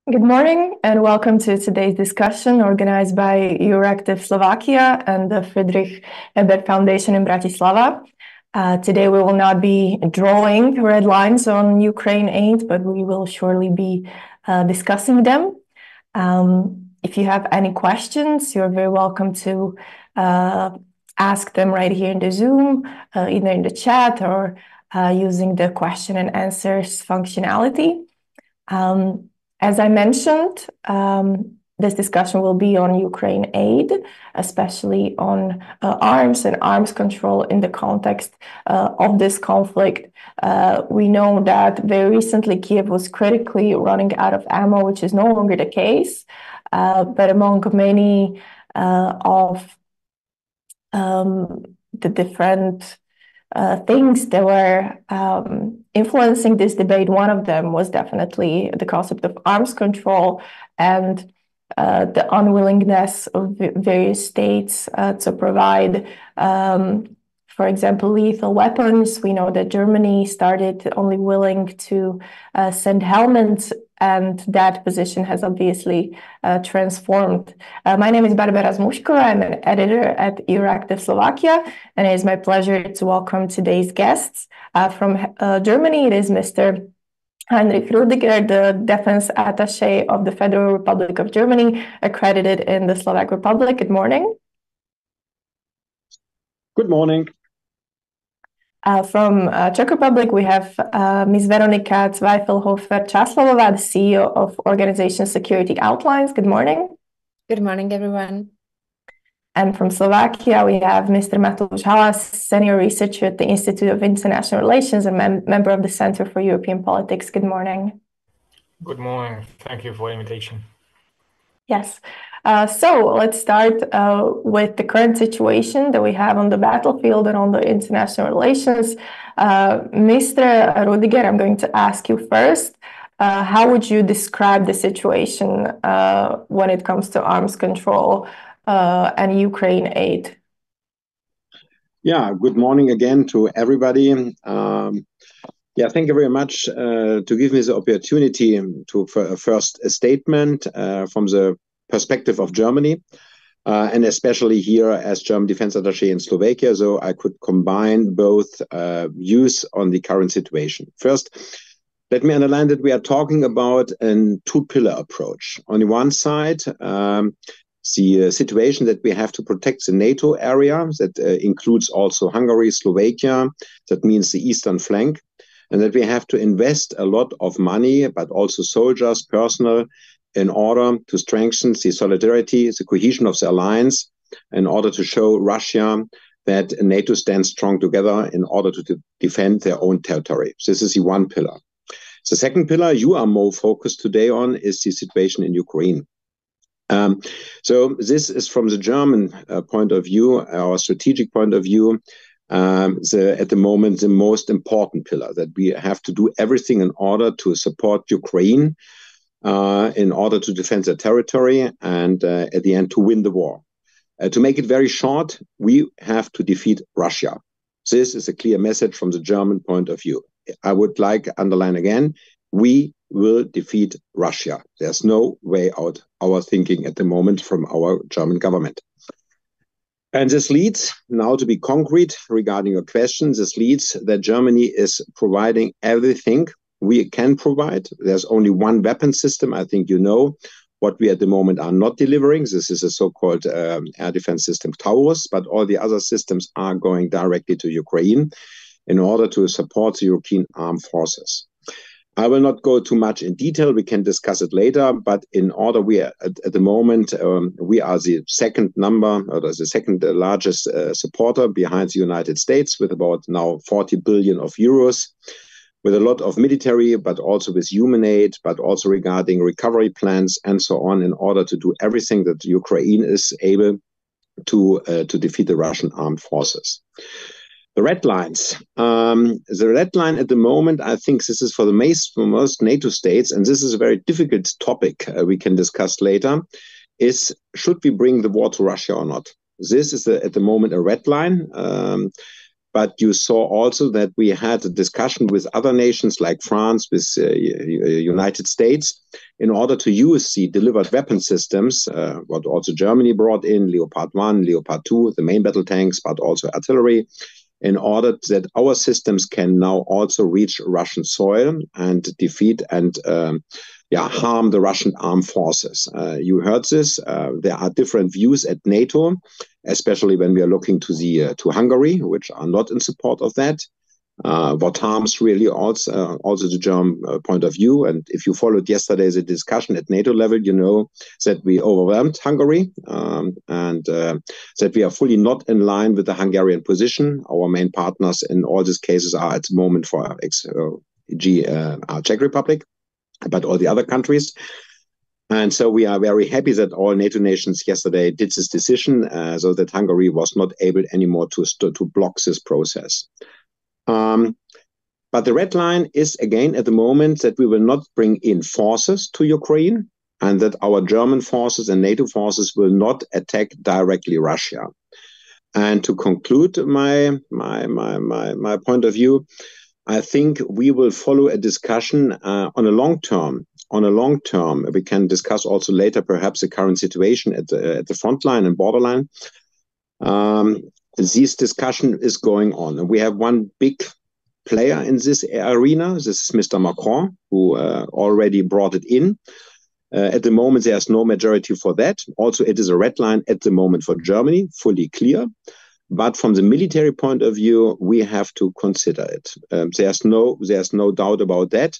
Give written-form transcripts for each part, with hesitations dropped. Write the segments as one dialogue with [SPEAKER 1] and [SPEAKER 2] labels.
[SPEAKER 1] Good morning and welcome to today's discussion organized by Euractiv Slovakia and the Friedrich Ebert Foundation in Bratislava. Today we will not be drawing red lines on Ukraine aid, but we will surely be discussing them. If you have any questions, you're very welcome to ask them right here in the Zoom, either in the chat or using the question and answers functionality. As I mentioned, this discussion will be on Ukraine aid, especially on arms and arms control in the context of this conflict. We know that very recently Kyiv was critically running out of ammo, which is no longer the case. But among many of the different things that were influencing this debate, one of them was definitely the concept of arms control and the unwillingness of various states to provide, for example, lethal weapons. We know that Germany started only willing to send helmets, and that position has obviously transformed. My name is Barbara Zmuško. I'm an editor at Euractiv Slovakia, and it is my pleasure to welcome today's guests. From Germany, it is Mr. Heinrich Rudiger, the defense attaché of the Federal Republic of Germany, accredited in the Slovak Republic. Good morning.
[SPEAKER 2] Good morning.
[SPEAKER 1] From Czech Republic, we have Ms. Veronika Zweifelshofer-Čáslavová, the CEO of organization Security Outlines. Good morning.
[SPEAKER 3] Good morning, everyone.
[SPEAKER 1] And from Slovakia, we have Mr. Matúš Halas, senior researcher at the Institute of International Relations and member of the Center for European Politics. Good morning.
[SPEAKER 4] Good morning. Thank you for the invitation.
[SPEAKER 1] Yes. So let's start with the current situation that we have on the battlefield and on the international relations. Mr. Rudiger, I'm going to ask you first. How would you describe the situation when it comes to arms control and Ukraine aid?
[SPEAKER 2] Yeah, good morning again to everybody. Yeah, thank you very much to give me the opportunity to first a statement from the perspective of Germany, and especially here as German defense attaché in Slovakia, so I could combine both views on the current situation. First, let me underline that we are talking about a two-pillar approach. On the one side, the situation that we have to protect the NATO area, that includes also Hungary, Slovakia, that means the eastern flank, and that we have to invest a lot of money, but also soldiers, personnel, in order to strengthen the solidarity, the cohesion of the alliance, in order to show Russia that NATO stands strong together in order to defend their own territory. This is the one pillar. The second pillar you are more focused today on is the situation in Ukraine. So this is from the German point of view, our strategic point of view, at the moment, the most important pillar, that we have to do everything in order to support Ukraine, in order to defend their territory and at the end to win the war. To make it very short, we have to defeat Russia. This is a clear message from the German point of view. I would like to underline again, we will defeat Russia. There's no way out our thinking at the moment from our German government. And this leads, now to be concrete regarding your question, this leads that Germany is providing everything we can provide. There's only one weapon system, I think you know, what we at the moment are not delivering. This is a so-called air defense system Taurus, but all the other systems are going directly to Ukraine in order to support the European armed forces. I will not go too much in detail. We can discuss it later, but in order, we are at the moment, we are the second largest supporter behind the United States, with about now 40 billion of euros, with a lot of military, but also with human aid, but also regarding recovery plans and so on, in order to do everything that Ukraine is able to defeat the Russian armed forces. The red lines. The red line at the moment, I think this is for most NATO states, and this is a very difficult topic we can discuss later, is should we bring the war to Russia or not? This is at the moment a red line. but you saw also that we had a discussion with other nations like France, with United States, in order to use the delivered weapon systems, what also Germany brought in, Leopard 1, Leopard 2, the main battle tanks, but also artillery, in order that our systems can now also reach Russian soil and defeat and harm the Russian armed forces. You heard this. There are different views at NATO, especially when we are looking to Hungary, which are not in support of that. What harms really also the German point of view. And if you followed yesterday's discussion at NATO level, you know that we overwhelmed Hungary and that we are fully not in line with the Hungarian position. Our main partners in all these cases are at the moment for Czech Republic, but all the other countries. And so we are very happy that all NATO nations yesterday did this decision, so that Hungary was not able anymore to block this process. But the red line is, again, at the moment, that we will not bring in forces to Ukraine, and that our German forces and NATO forces will not attack directly Russia. And to conclude my point of view, I think we will follow a discussion on a long term. On a long term, we can discuss also later perhaps the current situation at the front line and borderline. This discussion is going on, and we have one big player in this arena. This is Mr. Macron, who already brought it in. At the moment, there's no majority for that. Also, it is a red line at the moment for Germany, fully clear. But from the military point of view, we have to consider it. There's no doubt about that.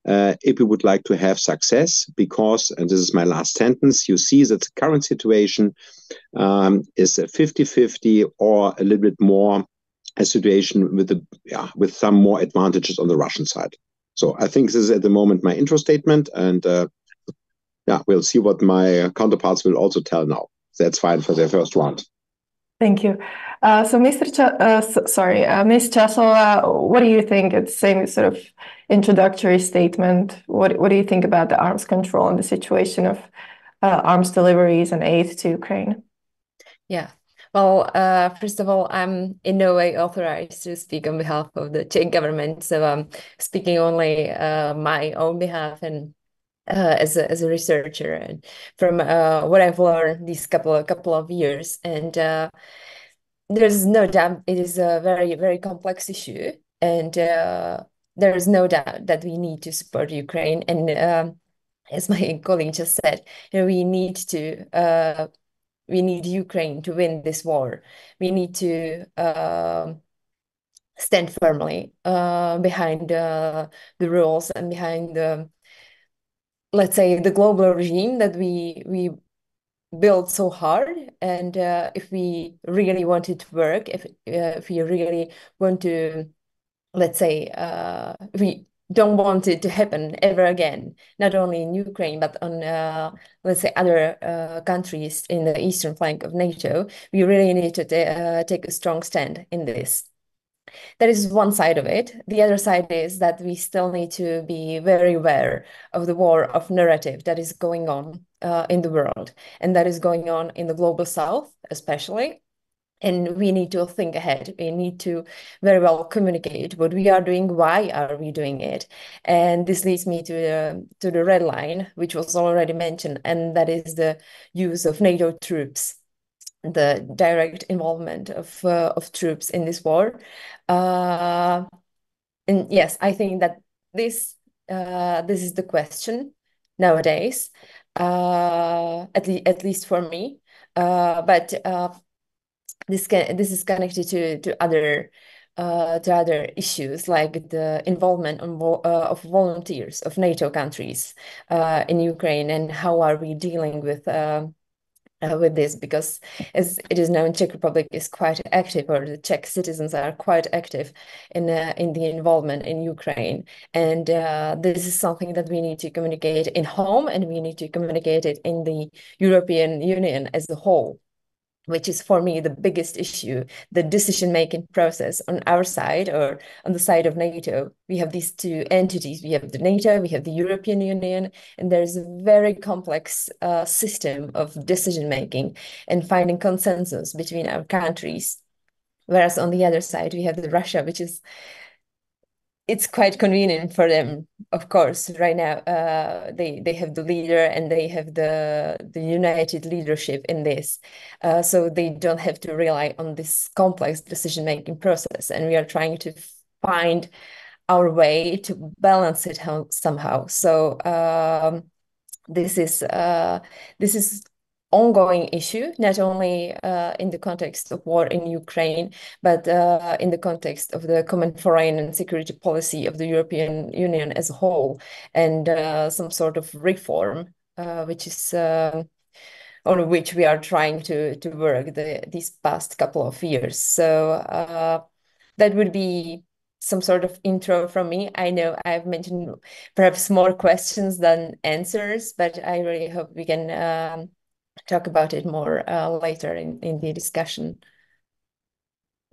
[SPEAKER 2] If we would like to have success, because, and this is my last sentence, you see that the current situation is a 50-50 or a little bit more a situation with some more advantages on the Russian side. So I think this is at the moment my intro statement, and we'll see what my counterparts will also tell now. That's fine for their first round.
[SPEAKER 1] Thank you. So, Ms. Časová, what do you think? It's the same sort of introductory statement. What do you think about the arms control and the situation of arms deliveries and aid to Ukraine?
[SPEAKER 3] Yeah. Well, first of all, I'm in no way authorized to speak on behalf of the Czech government, so I'm speaking only my own behalf and as a researcher, and from what I've learned these couple of years. And there's no doubt it is a very, very complex issue, and there is no doubt that we need to support Ukraine. And as my colleague just said, we need Ukraine to win this war. We need to stand firmly behind the rules and behind the, let's say, the global regime that we built so hard. And if we really want it to work, if we really want to, let's say, if we don't want it to happen ever again, not only in Ukraine, but on, let's say, other countries in the eastern flank of NATO, we really need to take a strong stand in this. That is one side of it. The other side is that we still need to be very aware of the war of narrative that is going on in the world, and that is going on in the global south, especially. And we need to think ahead. We need to very well communicate what we are doing, why are we doing it. And this leads me to the red line, which was already mentioned, and that is the use of NATO troops, the direct involvement of troops in this war. And yes, I think that this is the question nowadays, at least for me. But this is connected to other issues, like the involvement of volunteers of NATO countries in Ukraine, and how are we dealing with this, because as it is known, Czech Republic is quite active, or the Czech citizens are quite active in the involvement in Ukraine. And this is something that we need to communicate in home, and we need to communicate it in the European Union as a whole, which is for me the biggest issue, the decision-making process on our side or on the side of NATO. We have these two entities. We have the NATO, we have the European Union, and there's a very complex system of decision-making and finding consensus between our countries Whereas on the other side, we have the Russia, which is, it's quite convenient for them, of course. Right now, they have the leader and they have the united leadership in this, so they don't have to rely on this complex decision-making process. And we are trying to find our way to balance it somehow. So this is ongoing issue, not only in the context of war in Ukraine, but in the context of the common foreign and security policy of the European Union as a whole, and some sort of reform, which is on which we are trying to work these past couple of years. So that would be some sort of intro from me. I know I've mentioned perhaps more questions than answers, but I really hope we can talk about it more later in the discussion.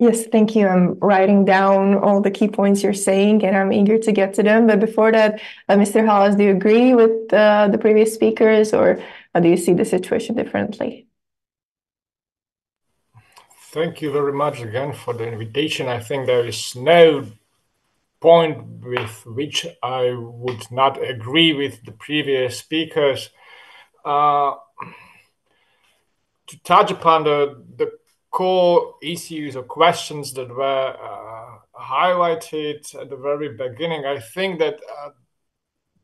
[SPEAKER 1] Yes, thank you. I'm writing down all the key points you're saying, and I'm eager to get to them. But before that, Mr. Halas, do you agree with the previous speakers, or do you see the situation differently?
[SPEAKER 4] Thank you very much again for the invitation. I think there is no point with which I would not agree with the previous speakers. To touch upon the core issues or questions that were highlighted at the very beginning, I think that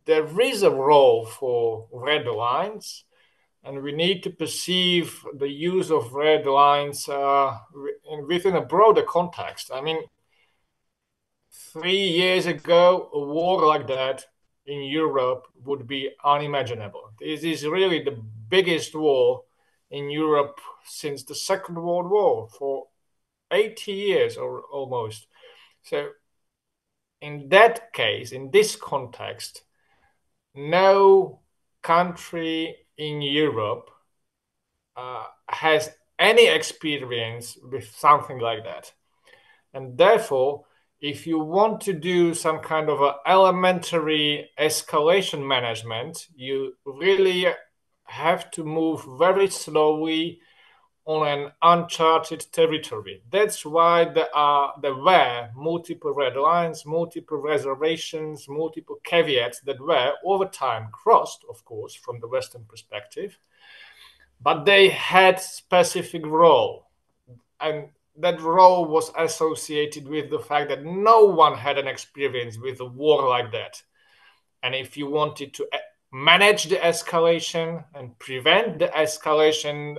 [SPEAKER 4] there is a role for red lines, and we need to perceive the use of red lines within a broader context. I mean, 3 years ago, a war like that in Europe would be unimaginable. This is really the biggest war in Europe since the Second World War, for 80 years or almost. So in that case, in this context, no country in Europe has any experience with something like that. And therefore, if you want to do some kind of a elementary escalation management, you really have to move very slowly on an uncharted territory. That's why there were multiple red lines, multiple reservations, multiple caveats that were over time crossed, of course, from the Western perspective, but they had specific role. And that role was associated with the fact that no one had an experience with a war like that. And if you wanted to manage the escalation and prevent the escalation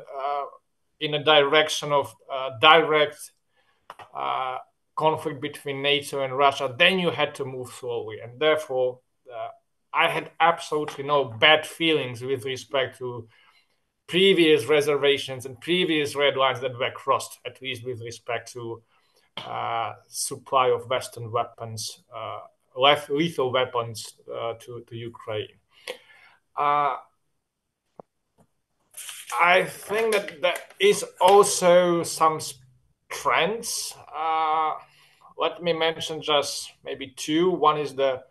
[SPEAKER 4] in a direction of direct conflict between NATO and Russia, then you had to move slowly. And therefore, I had absolutely no bad feelings with respect to previous reservations and previous red lines that were crossed, at least with respect to supply of Western weapons, lethal weapons to Ukraine. I think that there is also some trends. Let me mention just maybe two. One is the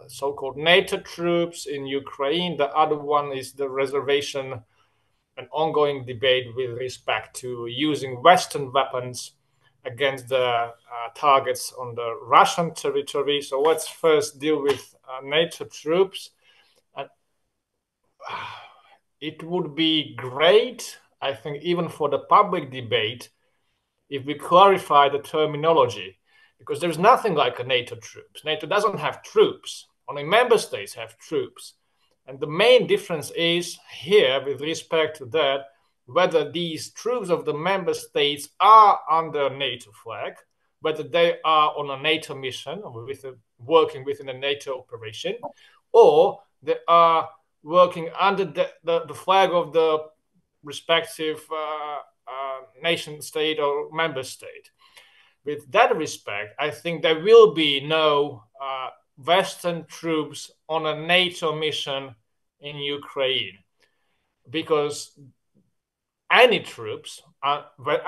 [SPEAKER 4] so-called NATO troops in Ukraine. The other one is the reservation, an ongoing debate with respect to using Western weapons against the targets on the Russian territory. So let's first deal with NATO troops. It would be great, I think, even for the public debate, if we clarify the terminology, because there's nothing like a NATO troops. NATO doesn't have troops. Only member states have troops. And the main difference is here with respect to that, whether these troops of the member states are under NATO flag, whether they are on a NATO mission or working within a NATO operation, or they are working under the flag of the respective nation state or member state. With that respect, I think there will be no Western troops on a NATO mission in Ukraine, because any troops,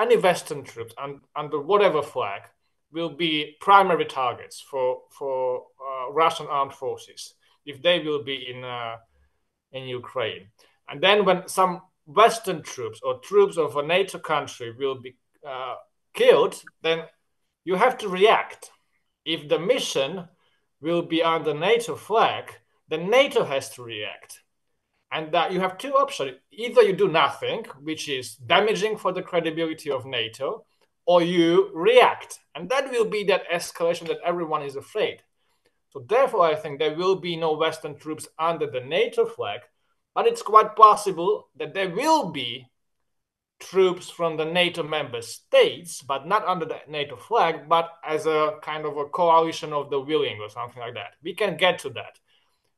[SPEAKER 4] any Western troops under whatever flag will be primary targets for Russian armed forces if they will be in Ukraine. And then when some Western troops or troops of a NATO country will be killed, then you have to react. If the mission will be under NATO flag, then NATO has to react. And you have two options. Either you do nothing, which is damaging for the credibility of NATO, or you react. And that will be that escalation that everyone is afraid. So therefore, I think there will be no Western troops under the NATO flag, but it's quite possible that there will be troops from the NATO member states, but not under the NATO flag, but as a kind of a coalition of the willing or something like that. We can get to that.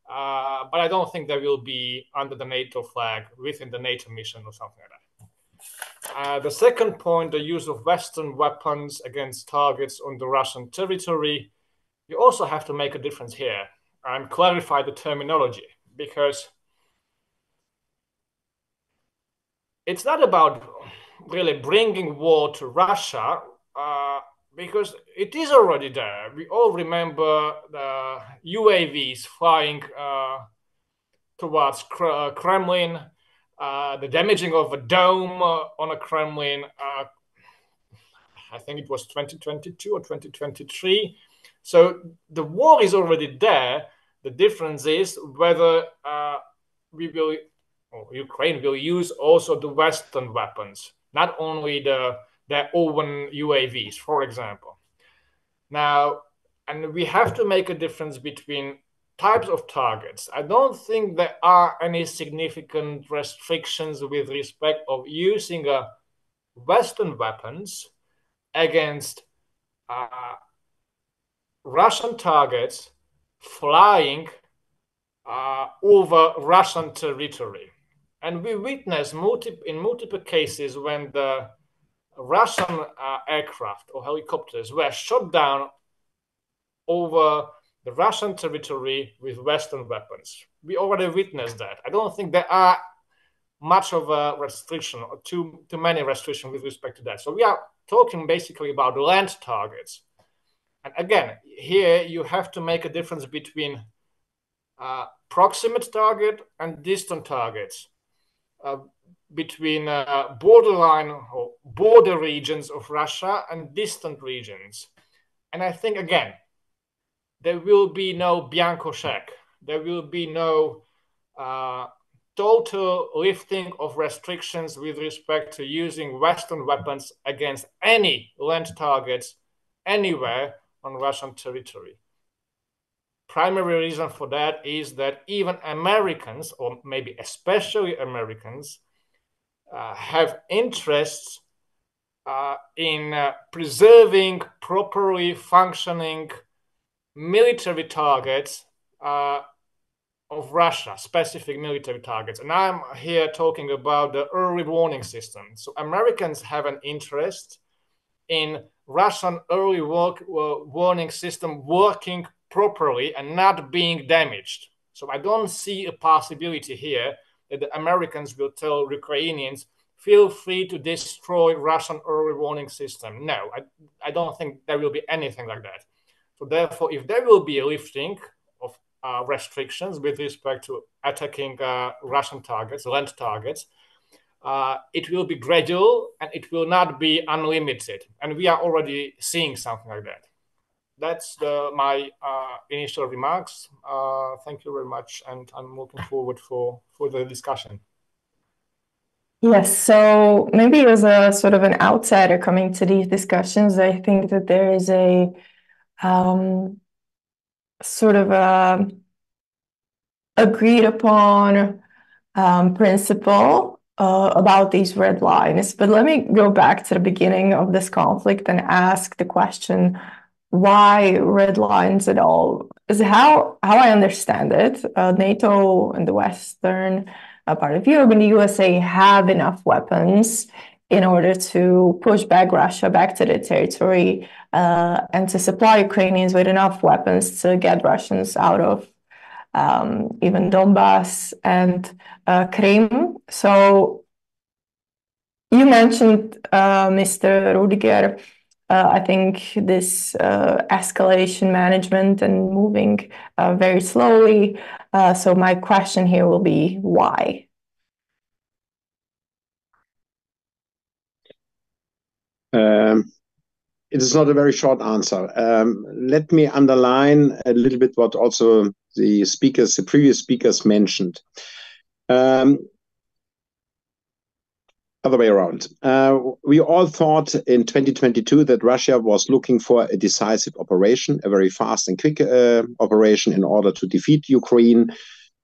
[SPEAKER 4] But I don't think there will be under the NATO flag within the NATO mission or something like that. The second point, the use of Western weapons against targets on the Russian territory. You also have to make a difference here and clarify the terminology, because it's not about really bringing war to Russia, because it is already there. We all remember the UAVs flying towards Kremlin, the damaging of a dome on a Kremlin. I think it was 2022 or 2023. So the war is already there. The difference is whether Ukraine will use also the Western weapons, not only their own UAVs, for example. Now, and we have to make a difference between types of targets. I don't think there are any significant restrictions with respect of using Western weapons against Russian targets flying over Russian territory. And we witnessed in multiple cases when the Russian aircraft or helicopters were shot down over the Russian territory with Western weapons. We already witnessed that. I don't think there are much of a restriction or too many restrictions with respect to that. So we are talking basically about land targets. And again, here you have to make a difference between proximate target and distant targets, between borderline or border regions of Russia and distant regions. And I think, again, there will be no Bianco check. There will be no total lifting of restrictions with respect to using Western weapons against any land targets anywhere on Russian territory. Primary reason for that is that even Americans, or maybe especially Americans, have interests in preserving properly functioning military targets of Russia, specific military targets. And I'm here talking about the early warning system. So Americans have an interest in Russian early warning system working properly and not being damaged. So I don't see a possibility here that the Americans will tell Ukrainians, feel free to destroy Russian early warning system. No, I don't think there will be anything like that. So therefore, if there will be a lifting of restrictions with respect to attacking Russian targets, land targets, it will be gradual and it will not be unlimited. And we are already seeing something like that. That's my initial remarks. Thank you very much, and I'm looking forward for the discussion.
[SPEAKER 1] Yes, so maybe as a sort of an outsider coming to these discussions, I think that there is a sort of a agreed upon principle about these red lines. But let me go back to the beginning of this conflict and ask the question, why red lines at all? Is how I understand it, NATO and the Western part of Europe and the USA have enough weapons in order to push back Russia back to their territory and to supply Ukrainians with enough weapons to get Russians out of even Donbass and Crimea. So you mentioned, Mr. Rudiger, I think this escalation management and moving very slowly. So my question here will be, why?
[SPEAKER 2] it is not a very short answer. Let me underline a little bit what also the previous speakers mentioned. Other way around. We all thought in 2022 that Russia was looking for a decisive operation, a very fast and quick operation in order to defeat Ukraine,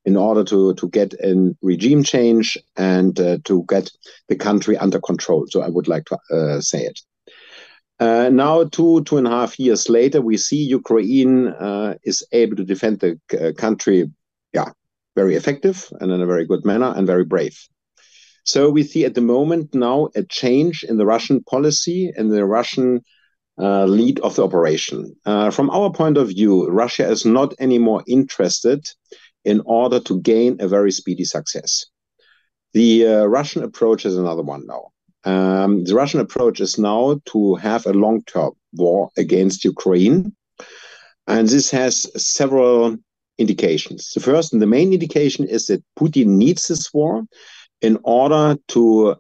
[SPEAKER 2] in order to get a regime change and to get the country under control. So I would like to say it. Now, 2.5 years later, we see Ukraine is able to defend the country, very effective and in a very good manner and very brave. So we see at the moment now a change in the Russian policy and the Russian lead of the operation. From our point of view, Russia is not anymore interested in order to gain a very speedy success. The Russian approach is another one now. The Russian approach is now to have a long-term war against Ukraine. And this has several indications. The first and the main indication is that Putin needs this war in order to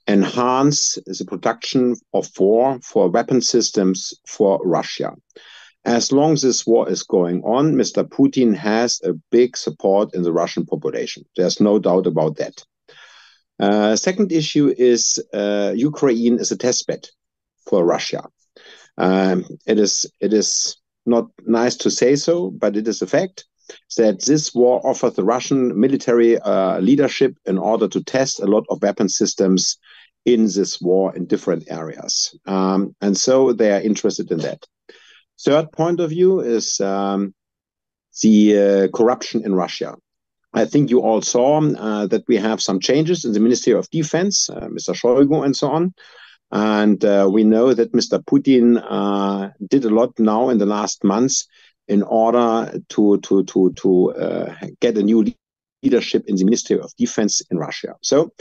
[SPEAKER 2] enhance the production of war for weapon systems for Russia. As long as this war is going on, Mr. Putin has a big support in the Russian population. There's no doubt about that. Second issue is Ukraine is a testbed for Russia. It is not nice to say so, but it is a fact that this war offers the Russian military leadership in order to test a lot of weapon systems in this war in different areas. And so they are interested in that. Third point of view is the corruption in Russia. I think you all saw that we have some changes in the Ministry of Defense, Mr. Shoigu and so on. And we know that Mr. Putin did a lot now in the last months in order to get a new leadership in the Ministry of Defense in Russia. So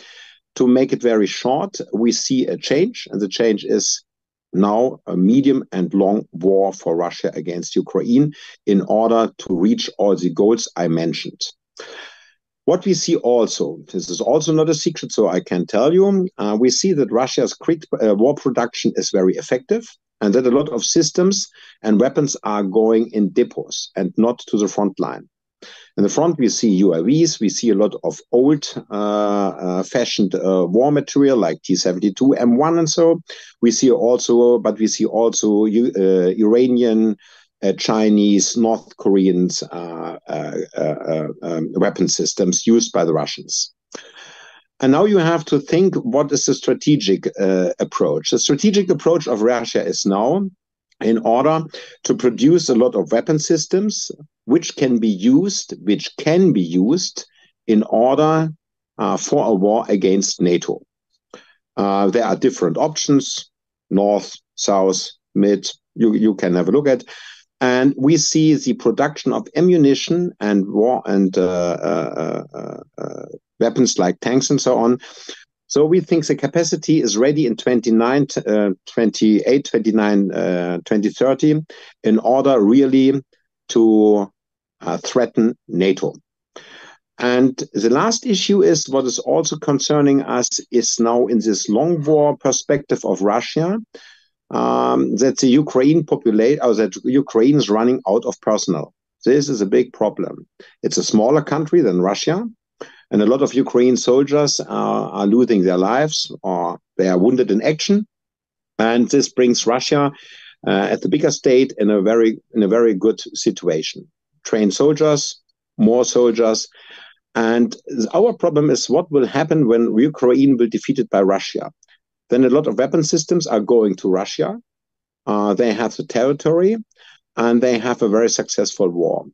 [SPEAKER 2] to make it very short, we see a change, and the change is now a medium and long war for Russia against Ukraine in order to reach all the goals I mentioned. What we see also, this is also not a secret, so I can tell you, we see that Russia's war production is very effective and that a lot of systems and weapons are going in depots and not to the front line. In the front, we see UAVs, we see a lot of old fashioned war material like T-72, M1 and so. We see also Iranian, Chinese, North Koreans weapon systems used by the Russians. And now you have to think, what is the strategic approach? The strategic approach of Russia is now in order to produce a lot of weapon systems which can be used in order for a war against NATO. There are different options, north, south, mid, you can have a look at. And we see the production of ammunition and war and weapons like tanks and so on. So we think the capacity is ready in 2030 in order really to threaten NATO. And the last issue is what is also concerning us is now in this long war perspective of Russia, that the Ukraine that Ukraine is running out of personnel. This is a big problem. It's a smaller country than Russia, and a lot of Ukrainian soldiers are losing their lives or they are wounded in action. And this brings Russia at the bigger state in a very good situation. Trained soldiers, more soldiers. And our problem is what will happen when Ukraine will be defeated by Russia. Then a lot of weapon systems are going to Russia. They have the territory and they have a very successful war.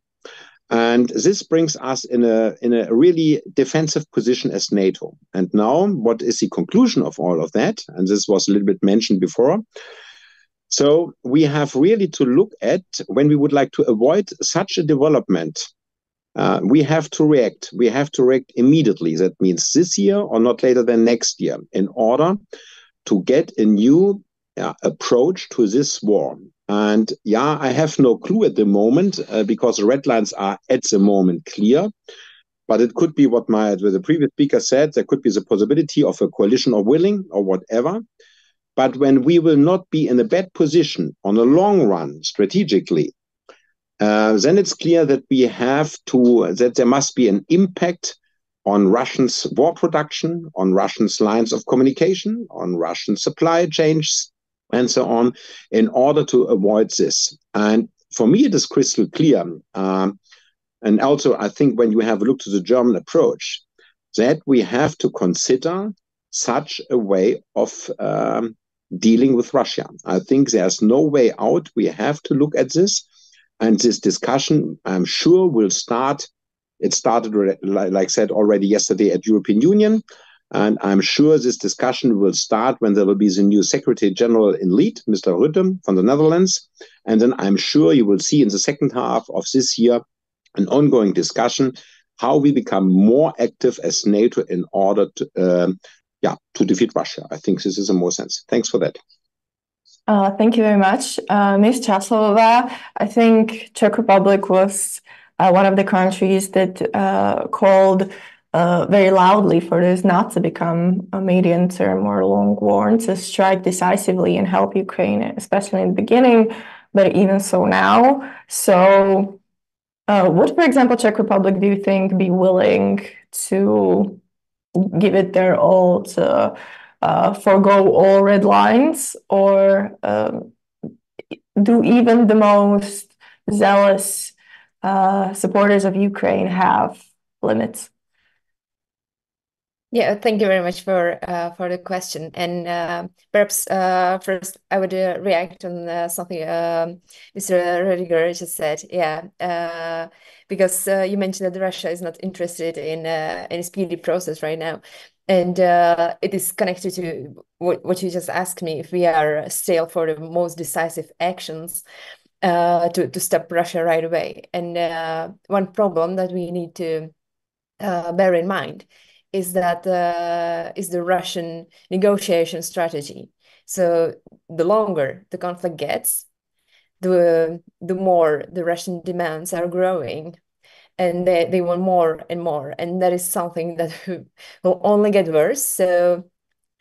[SPEAKER 2] And this brings us in a really defensive position as NATO. And now, what is the conclusion of all of that? And this was a little bit mentioned before. So we have really to look at when we would like to avoid such a development. We have to react. We have to react immediately. That means this year or not later than next year in order to get a new approach to this war. And I have no clue at the moment because the red lines are at the moment clear. But it could be what the previous speaker said. There could be the possibility of a coalition of willing or whatever. But when we will not be in a bad position on the long run strategically, then it's clear that that there must be an impact on Russians' war production, on Russians' lines of communication, on Russian supply chains, and so on, in order to avoid this. And for me, it is crystal clear. And also, I think when you have a look to the German approach, that we have to consider such a way of dealing with Russia. I think there's no way out. We have to look at this. And this discussion, I'm sure, will start. It started, like I said already yesterday, at European Union. And I'm sure this discussion will start when there will be the new Secretary General in lead, Mr. Rutte from the Netherlands. And then I'm sure you will see in the second half of this year an ongoing discussion how we become more active as NATO in order to defeat Russia. I think this is a more sense. Thanks for that.
[SPEAKER 1] Thank you very much. Ms. Čáslavová, I think Czech Republic was one of the countries that called very loudly for this not to become a medium-term or long war, and to strike decisively and help Ukraine, especially in the beginning, but even so now. So would, for example, Czech Republic, do you think, be willing to give it their all to forgo all red lines, or do even the most zealous supporters of Ukraine have limits?
[SPEAKER 3] Yeah, thank you very much for the question. And perhaps first I would react on something Mr. Rediger just said. Yeah, because you mentioned that Russia is not interested in a speedy process right now. And it is connected to what you just asked me, if we are still for the most decisive actions to stop Russia right away. And one problem that we need to bear in mind is that is the Russian negotiation strategy. So the longer the conflict gets, the more the Russian demands are growing, and they want more and more, and that is something that will only get worse. So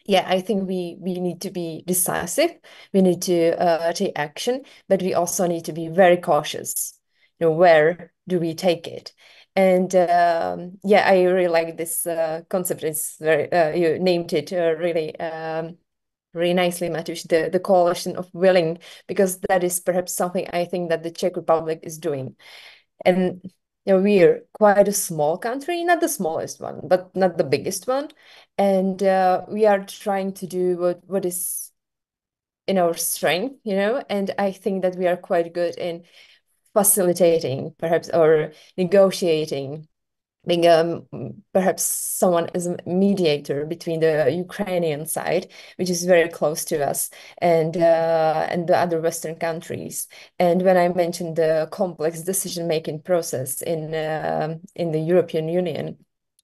[SPEAKER 3] yeah, I think we need to be decisive. We need to take action, but we also need to be very cautious. Where do we take it? And yeah, I really like this concept. It's very you named it really nicely, Matusz, the coalition of willing, because that is perhaps something I think that the Czech Republic is doing. And we're quite a small country, not the smallest one, but not the biggest one. And we are trying to do what is in our strength, and I think that we are quite good in facilitating, perhaps, or negotiating, being perhaps someone as a mediator between the Ukrainian side, which is very close to us, and the other Western countries. And when I mentioned the complex decision-making process in the European Union,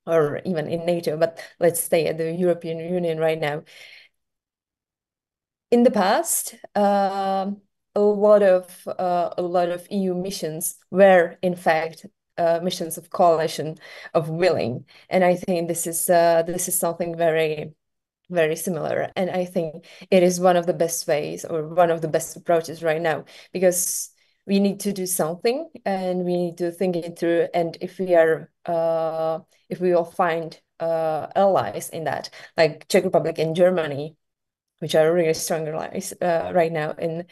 [SPEAKER 3] or even in NATO, but let's stay at the European Union right now. In the past, a lot of EU missions were, in fact, missions of coalition of willing, and I think this is something very, very similar. And I think it is one of the best ways, or one of the best approaches right now, because we need to do something, and we need to think it through. And if we will find allies in that, like Czech Republic and Germany, which are really strong allies right now in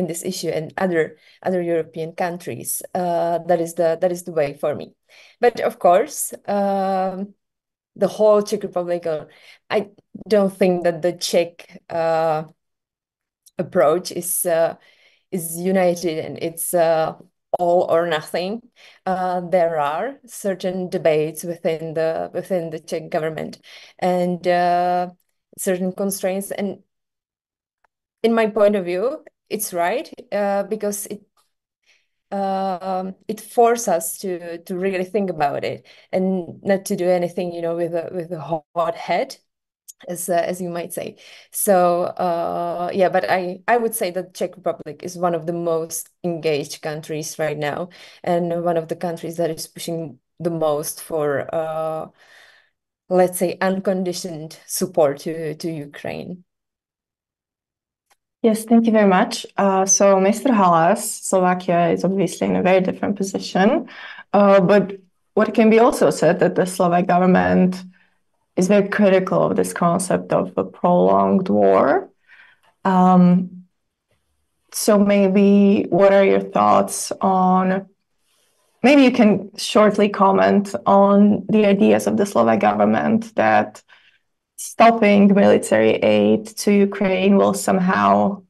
[SPEAKER 3] this issue, and other European countries, that is the way for me. But of course, the whole Czech Republic, I don't think that the Czech approach is united, and it's all or nothing. There are certain debates within the Czech government, and certain constraints, and in my point of view, it's right, because it forces us to really think about it, and not to do anything, with a hot head, as you might say. So yeah, but I would say that Czech Republic is one of the most engaged countries right now, and one of the countries that is pushing the most for let's say unconditioned support to Ukraine.
[SPEAKER 1] Yes, thank you very much. So, Mr. Halas, Slovakia is obviously in a very different position, but what can be also said that the Slovak government is very critical of this concept of a prolonged war. So maybe what are your thoughts on, maybe you can shortly comment on the ideas of the Slovak government that stopping military aid to Ukraine will somehow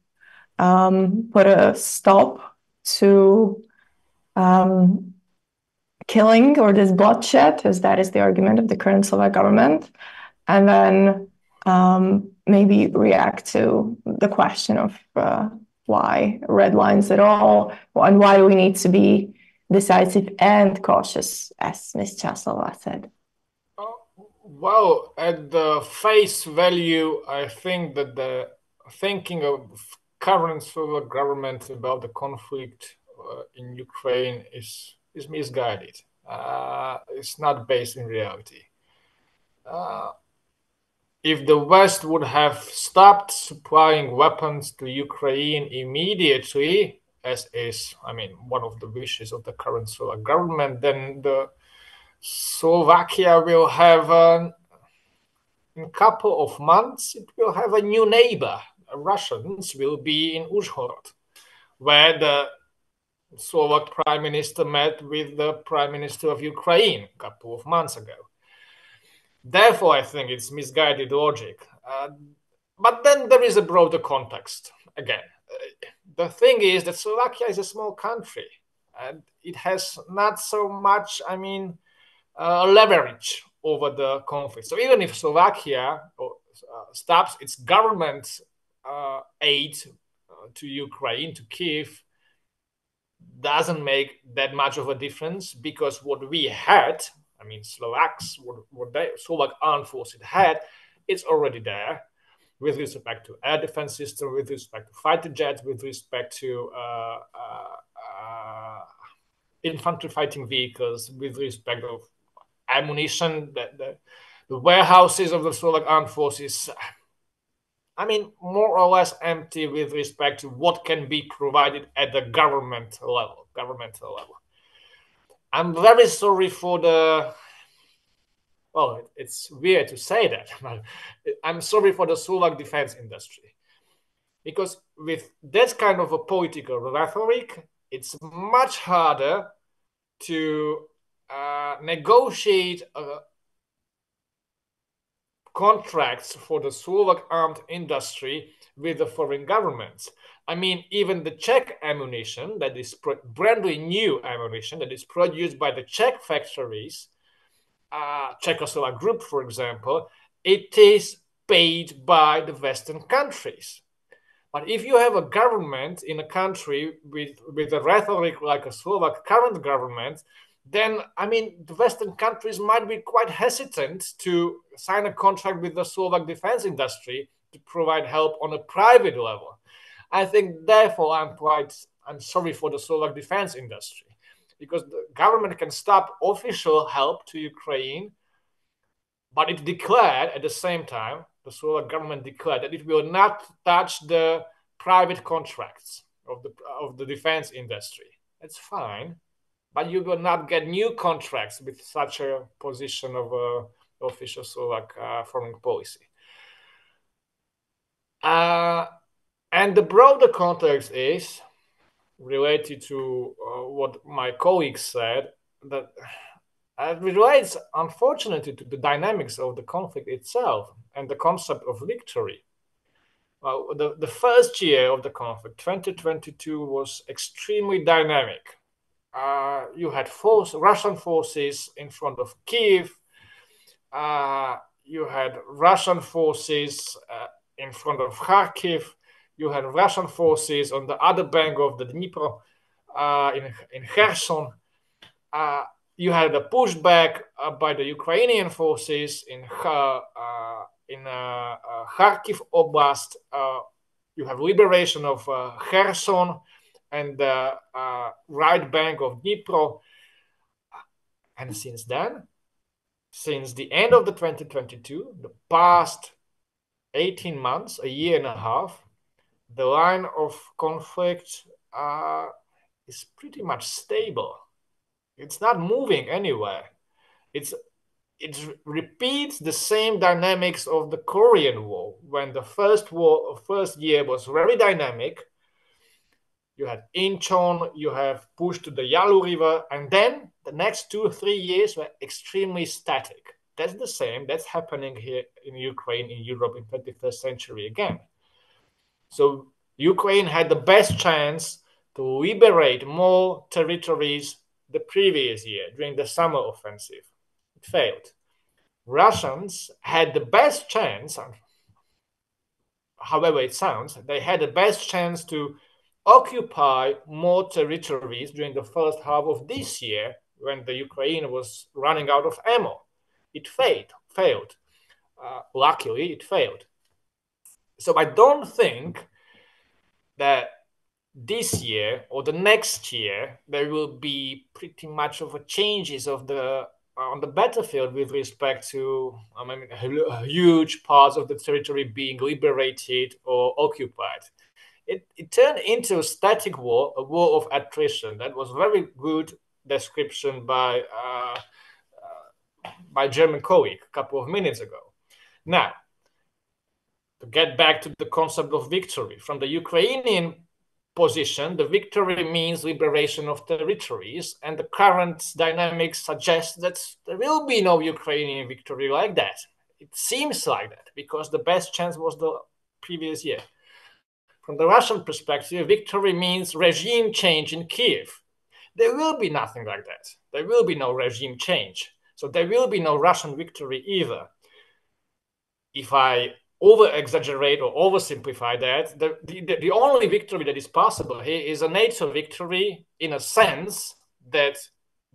[SPEAKER 1] put a stop to killing or this bloodshed, as that is the argument of the current Slovak government, and then maybe react to the question of why red lines at all, and why do we need to be decisive and cautious, as Ms. Chaslova said.
[SPEAKER 4] Well, at the face value, I think that the thinking of current Slovak government about the conflict in Ukraine is misguided. It's not based in reality. If the West would have stopped supplying weapons to Ukraine immediately, as is, I mean, one of the wishes of the current Slovak government, then the Slovakia will have, in a couple of months, it will have a new neighbor. Russians will be in Uzhhorod, where the Slovak Prime Minister met with the Prime Minister of Ukraine a couple of months ago. Therefore, I think it's misguided logic. But then there is a broader context. Again, the thing is that Slovakia is a small country, and it has not so much, I mean, leverage over the conflict. So even if Slovakia stops its government aid to Ukraine, to Kyiv, doesn't make that much of a difference, because what we had, I mean, Slovak armed forces had, it's already there, with respect to air defense system, with respect to fighter jets, with respect to infantry fighting vehicles, with respect of ammunition, the warehouses of the Slovak armed forces, I mean, more or less empty with respect to what can be provided at the governmental level. I'm very sorry for the, well, it's weird to say that, but I'm sorry for the Slovak defense industry. Because with that kind of a political rhetoric, it's much harder to negotiate contracts for the Slovak armed industry with the foreign governments. I mean, even the Czech ammunition, that is brand new ammunition that is produced by the Czech factories, Czechoslovak Group, for example, it is paid by the Western countries. But if you have a government in a country with a rhetoric like a Slovak current government, then, I mean, the Western countries might be quite hesitant to sign a contract with the Slovak defense industry to provide help on a private level. I think, therefore, I'm sorry for the Slovak defense industry, because the government can stop official help to Ukraine, but it declared at the same time, the Slovak government declared that it will not touch the private contracts of the defense industry. That's fine, but you will not get new contracts with such a position of official Slovak foreign policy. And the broader context is related to what my colleagues said, that it relates, unfortunately, to the dynamics of the conflict itself and the concept of victory. Well, the first year of the conflict, 2022, was extremely dynamic. You had Russian forces in front of Kyiv. You had Russian forces in front of Kharkiv. You had Russian forces on the other bank of the Dnipro in Kherson. You had a pushback by the Ukrainian forces in Kharkiv Oblast. You have liberation of Kherson and the right bank of Dnipro. And since then, since the end of the 2022, the past 18 months, a year and a half, the line of conflict is pretty much stable. It's not moving anywhere. It repeats the same dynamics of the Korean War, when the first year was very dynamic. You had Incheon, you have pushed to the Yalu River, and then the next 2 or 3 years were extremely static. That's the same. That's happening here in Ukraine, in Europe, in 21st century again. So Ukraine had the best chance to liberate more territories the previous year during the summer offensive. It failed. Russians had the best chance, however it sounds, they had the best chance to occupy more territories during the first half of this year when the Ukraine was running out of ammo. It failed. Luckily, it failed. So I don't think that this year or the next year there will be pretty much of a changes of the on the battlefield with respect to huge parts of the territory being liberated or occupied. It turned into a static war, a war of attrition. That was very good description by German colleague a couple of minutes ago. Now, to get back to the concept of victory, from the Ukrainian position, the victory means liberation of territories, and the current dynamics suggest that there will be no Ukrainian victory like that. It seems like that because the best chance was the previous year. From the Russian perspective, victory means regime change in Kyiv. There will be nothing like that. There will be no regime change. So there will be no Russian victory either. If I over-exaggerate or oversimplify that, the only victory that is possible here is a NATO victory in a sense that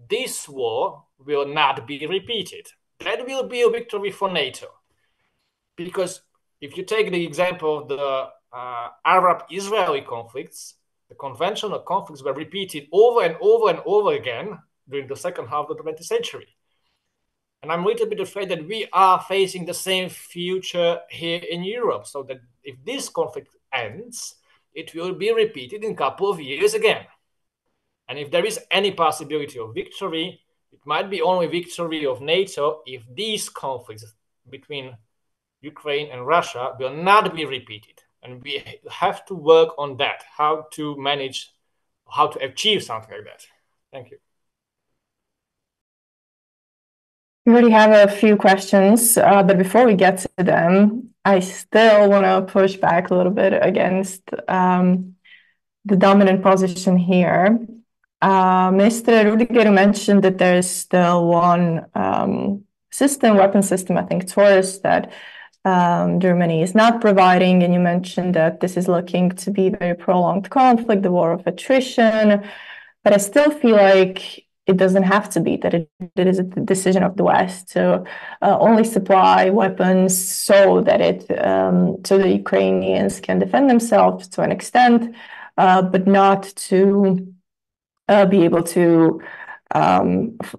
[SPEAKER 4] this war will not be repeated. That will be a victory for NATO. Because if you take the example of the Arab-Israeli conflicts, the conventional conflicts were repeated over and over and over again during the second half of the 20th century. And I'm a little bit afraid that we are facing the same future here in Europe, so that if this conflict ends, it will be repeated in a couple of years again. And if there is any possibility of victory, it might be only victory of NATO if these conflicts between Ukraine and Russia will not be repeated. And we have to work on that, how to manage, how to achieve something like that. Thank you.
[SPEAKER 1] We already have a few questions, but before we get to them, I still want to push back a little bit against the dominant position here. Mr. Rudiger mentioned that there's still one weapon system, I think Taurus, that Germany is not providing, and you mentioned that this is looking to be a very prolonged conflict, the war of attrition, but I still feel like it doesn't have to be, that it is a decision of the West to only supply weapons so that so the Ukrainians can defend themselves to an extent, but not to be able to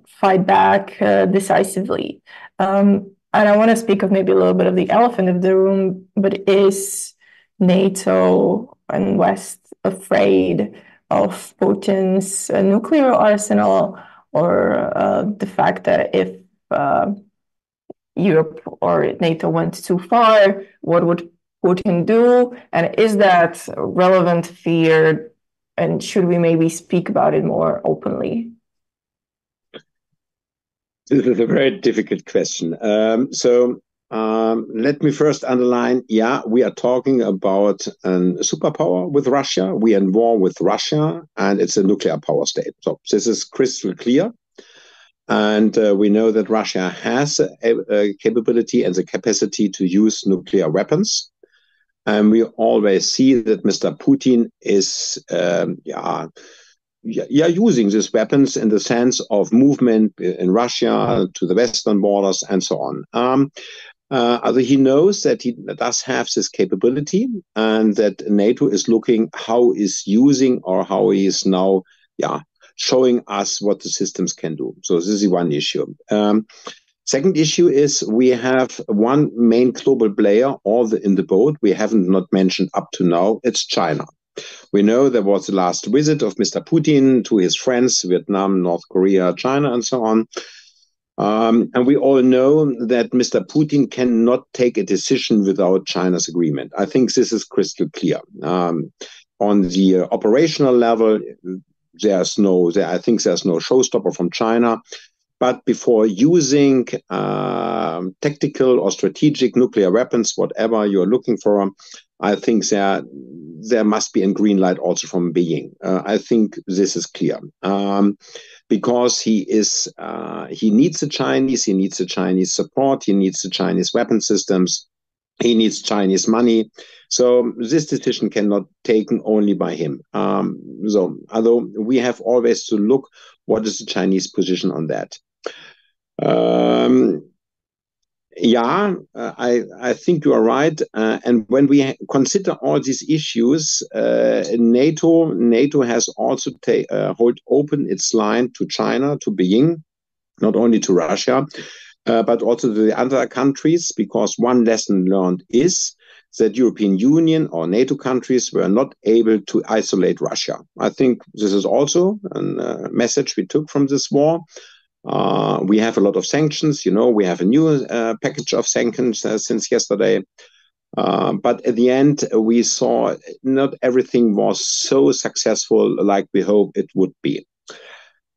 [SPEAKER 1] fight back decisively. And I want to speak of maybe a little bit of the elephant in the room, but is NATO and West afraid of Putin's nuclear arsenal, or the fact that if Europe or NATO went too far, what would Putin do? And is that a relevant fear, and should we maybe speak about it more openly?
[SPEAKER 2] This is a very difficult question. Let me first underline, we are talking about a superpower with Russia. We are in war with Russia, and it's a nuclear power state. So this is crystal clear. And we know that Russia has a capability and the capacity to use nuclear weapons. And we always see that Mr. Putin is using these weapons in the sense of movement in Russia to the western borders and so on. He knows that he does have this capability, and that NATO is looking how is using, or how he is now showing us what the systems can do. So this is one issue. Second issue is we have one main global player in the boat we haven't not mentioned up to now. It's China. We know there was the last visit of Mr. Putin to his friends, Vietnam, North Korea, China, and so on. And we all know that Mr. Putin cannot take a decision without China's agreement. I think this is crystal clear. On the operational level, I think there's no showstopper from China. But before using tactical or strategic nuclear weapons, whatever you're looking for, I think there must be a green light also from Beijing. I think this is clear. Because he needs the Chinese support, he needs the Chinese weapon systems, he needs Chinese money. So this decision cannot be taken only by him. So although we have always to look what is the Chinese position on that. I think you are right. And when we consider all these issues, NATO has also hold open its line to China, to Beijing, not only to Russia, but also to the other countries, because one lesson learned is that European Union or NATO countries were not able to isolate Russia. I think this is also a message we took from this war. We have a lot of sanctions. We have a new package of sanctions since yesterday. But at the end, we saw not everything was so successful like we hoped it would be.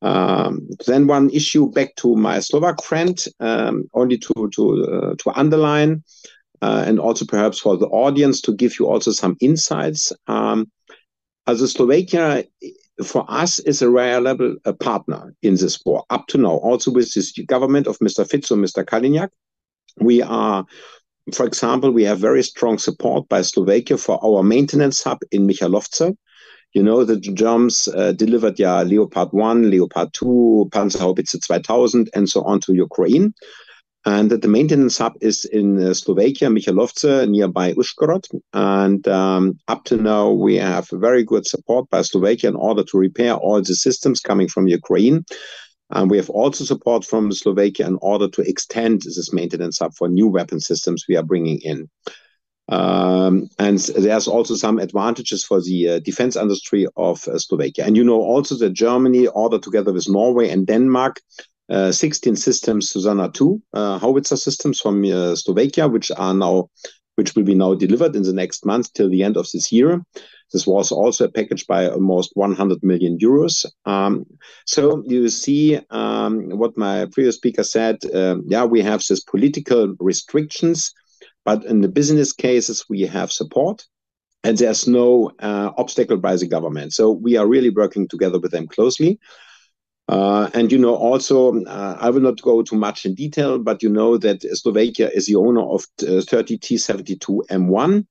[SPEAKER 2] Then one issue back to my Slovak friend, only to underline, and also perhaps for the audience to give you also some insights. As Slovakia, for us, is a reliable partner in this war up to now. Also with this government of Mr. Fico, Mr. Kaliňák, we are, for example, we have very strong support by Slovakia for our maintenance hub in Michalovce. The Germans delivered Leopard 1, Leopard 2, Panzerhaubitze 2000, and so on to Ukraine. And that the maintenance hub is in Slovakia, Michalovce, nearby Uzhhorod. And up to now, we have very good support by Slovakia in order to repair all the systems coming from Ukraine. And we have also support from Slovakia in order to extend this maintenance hub for new weapon systems we are bringing in. And there's also some advantages for the defense industry of Slovakia. And also that Germany ordered together with Norway and Denmark 16 systems Susanna 2 howitzer systems from Slovakia, which will be now delivered in the next month till the end of this year. This was also a package by almost 100 million euros. So you see what my previous speaker said. We have these political restrictions, but in the business cases we have support, and there's no obstacle by the government. So we are really working together with them closely. And also, I will not go too much in detail, but that Slovakia is the owner of 30 T-72 M1.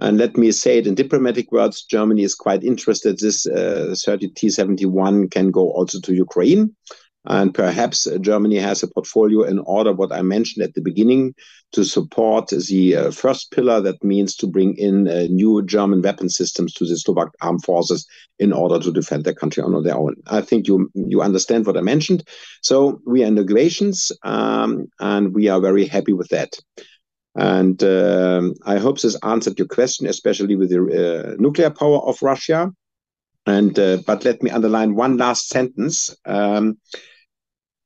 [SPEAKER 2] And let me say it in diplomatic words, Germany is quite interested. This 30 T-71 can go also to Ukraine. And perhaps Germany has a portfolio in order, what I mentioned at the beginning, to support the first pillar. That means to bring in new German weapon systems to the Slovak armed forces in order to defend their country on their own. I think you understand what I mentioned. So we are in negotiations, and we are very happy with that. And I hope this answered your question, especially with the nuclear power of Russia. And but let me underline one last sentence.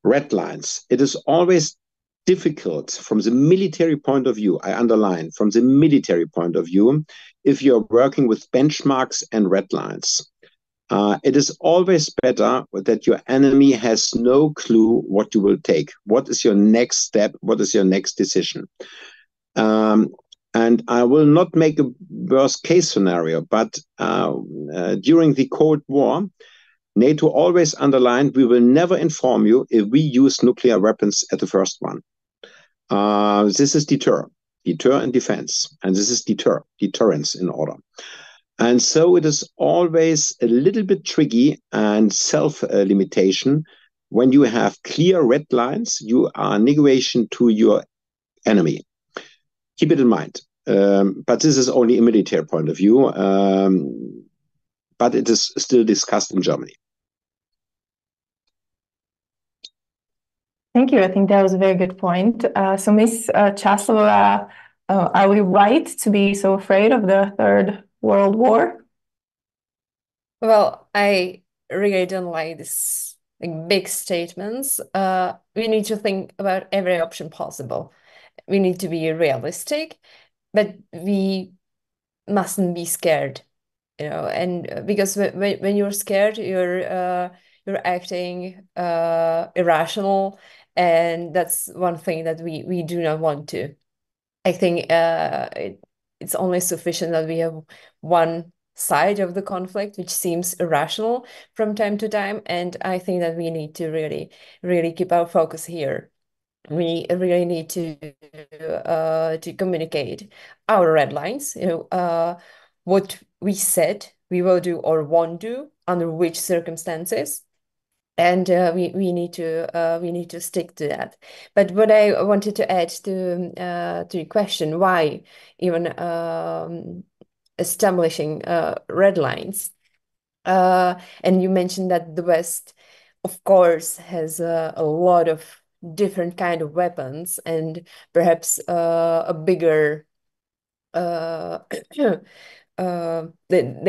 [SPEAKER 2] Red lines. It is always difficult from the military point of view, I underline, from the military point of view, if you're working with benchmarks and red lines. It is always better that your enemy has no clue what you will take. What is your next step? What is your next decision? And I will not make a worst case scenario, but during the Cold War, NATO always underlined, we will never inform you if we use nuclear weapons at the first one. This is deter and defense, and this is deterrence in order. And so it is always a little bit tricky and self-limitation. When you have clear red lines, you are negotiating to your enemy. Keep it in mind. But this is only a military point of view. But it is still discussed in Germany.
[SPEAKER 1] Thank you. I think that was a very good point. So, Ms. Čáslova, are we right to be so afraid of the Third World War?
[SPEAKER 3] Well, I really don't like this big statements. We need to think about every option possible. We need to be realistic, but we mustn't be scared, and because when you're scared, you're acting irrational, and that's one thing that we do not want to. I think it's only sufficient that we have one side of the conflict which seems irrational from time to time, and I think that we need to really keep our focus here. We really need to communicate our red lines, what we said we will do or won't do, under which circumstances, and we need to stick to that. But what I wanted to add to your question, why even establishing red lines, and you mentioned that the West, of course, has a lot of different kind of weapons and perhaps a bigger they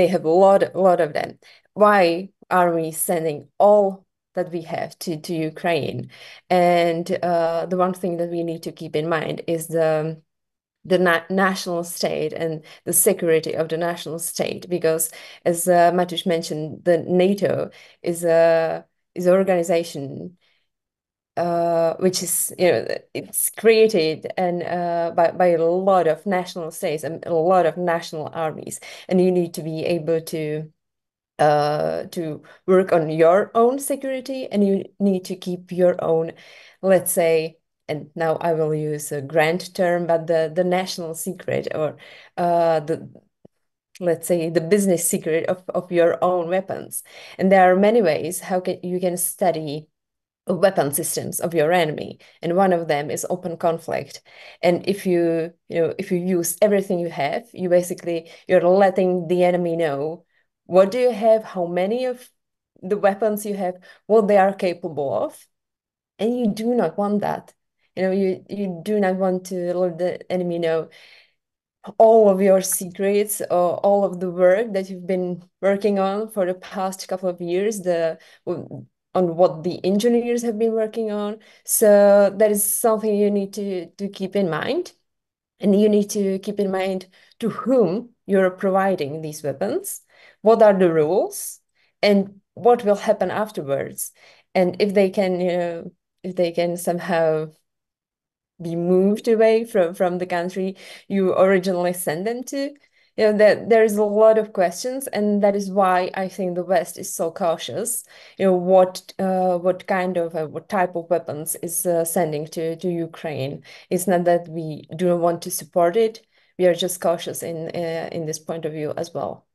[SPEAKER 3] have a lot of them. Why are we sending all that we have to Ukraine? And the one thing that we need to keep in mind is the national state and the security of the national state, because as Matusz mentioned, the NATO is an organization which is, it's created and by a lot of national states and a lot of national armies, and you need to be able to work on your own security, and you need to keep your own, let's say, and now I will use a grand term, but the national secret, or let's say the business secret of your own weapons. And there are many ways how you can study weapon systems of your enemy, and one of them is open conflict. And if you use everything you have, you're letting the enemy know what do you have, how many of the weapons you have, what they are capable of, and you do not want that. You do not want to let the enemy know all of your secrets or all of the work that you've been working on for the past couple of years, on what the engineers have been working on. So that is something you need to keep in mind. And you need to keep in mind to whom you're providing these weapons, what are the rules, and what will happen afterwards. And if they can somehow be moved away from the country you originally sent them to, that there's a lot of questions, and that is why I think the West is so cautious. What type of weapons is sending to Ukraine? It's not that we do not want to support it; we are just cautious in this point of view as well.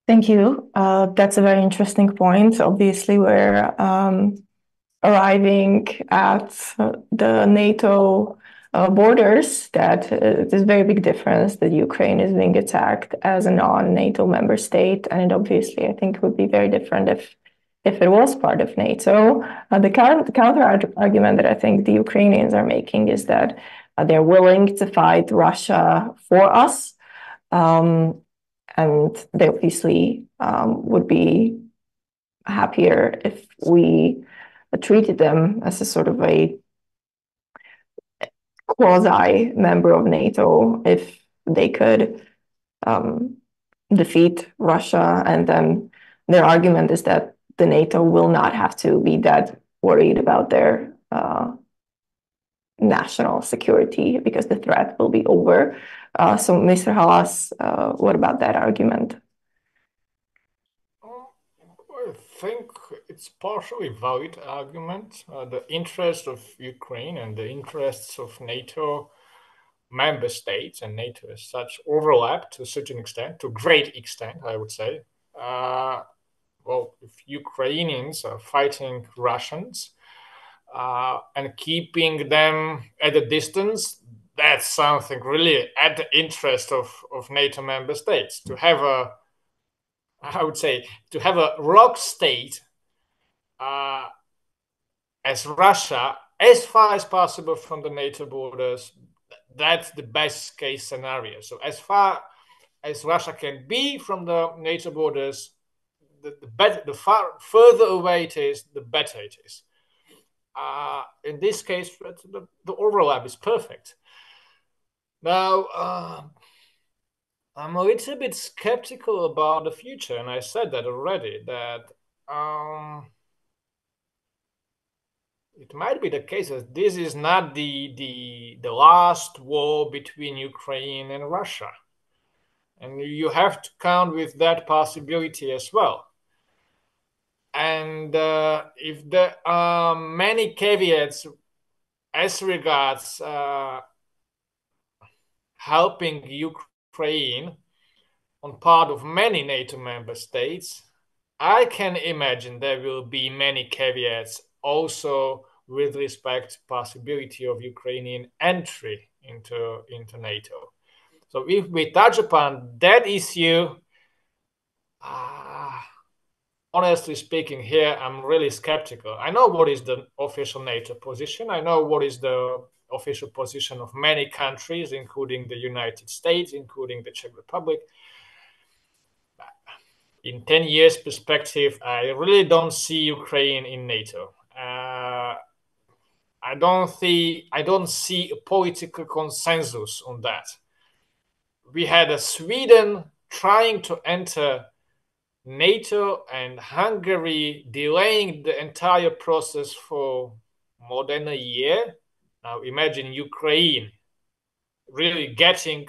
[SPEAKER 1] Thank you. That's a very interesting point. Obviously, we're arriving at the NATO borders, that there's a very big difference that Ukraine is being attacked as a non-NATO member state, and it obviously, I think, would be very different if it was part of NATO. The counter argument that I think the Ukrainians are making is that they're willing to fight Russia for us, and they obviously would be happier if we treated them as a sort of a quasi member of NATO, if they could defeat Russia. And then their argument is that the NATO will not have to be that worried about their national security because the threat will be over. So, Mr. Halas, what about that argument?
[SPEAKER 4] I think it's partially valid argument. The interest of Ukraine and the interests of NATO member states and NATO as such overlap to a certain extent, to a great extent, I would say. Well, if Ukrainians are fighting Russians and keeping them at a distance, that's something really at the interest of NATO member states. To have I would say, to have a rock state as Russia as far as possible from the NATO borders. That's the best case scenario. So as far as Russia can be from the NATO borders, the far further away it is, the better it is. In this case, the overlap is perfect. Now, I'm a little bit skeptical about the future, and I said that already, that it might be the case that this is not the last war between Ukraine and Russia. And you have to count with that possibility as well. And if there are many caveats as regards helping Ukraine on part of many NATO member states, I can imagine there will be many caveats also with respect to possibility of Ukrainian entry into NATO. So if we touch upon that issue, honestly speaking, here I'm really skeptical. I know what is the official NATO position. I know what is the official position of many countries, including the United States, including the Czech Republic. In 10 years perspective, I really don't see Ukraine in NATO. I don't see a political consensus on that. We had a Sweden trying to enter NATO and Hungary delaying the entire process for more than a year. Now imagine Ukraine really getting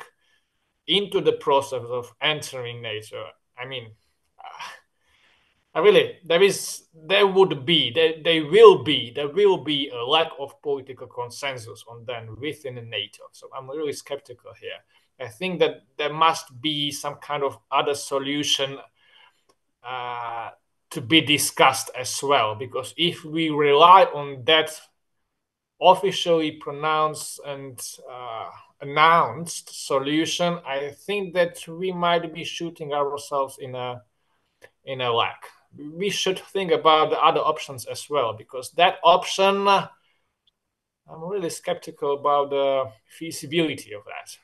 [SPEAKER 4] into the process of entering NATO. I mean, really, there will be a lack of political consensus on them within NATO. So I'm really skeptical here. I think that there must be some kind of other solution to be discussed as well, because if we rely on that officially pronounced and announced solution, I think that we might be shooting ourselves in a leg. We should think about the other options as well, because that option, I'm really skeptical about the feasibility of that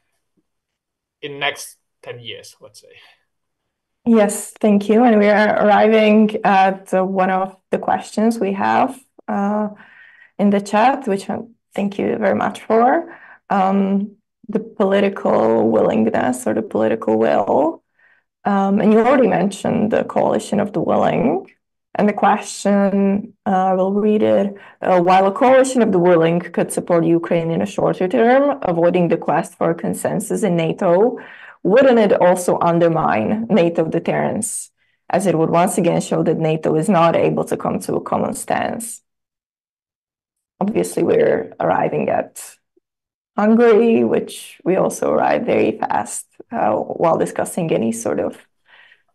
[SPEAKER 4] in next 10 years, let's say.
[SPEAKER 1] Yes, thank you. And we are arriving at one of the questions we have in the chat, which I thank you very much for. The political willingness or the political will. And you already mentioned the coalition of the willing. And the question, I will read it. While a coalition of the willing could support Ukraine in a shorter term, avoiding the quest for a consensus in NATO, wouldn't it also undermine NATO deterrence, as it would once again show that NATO is not able to come to a common stance? Obviously, we're arriving at Hungary, which we also arrived very fast while discussing any sort of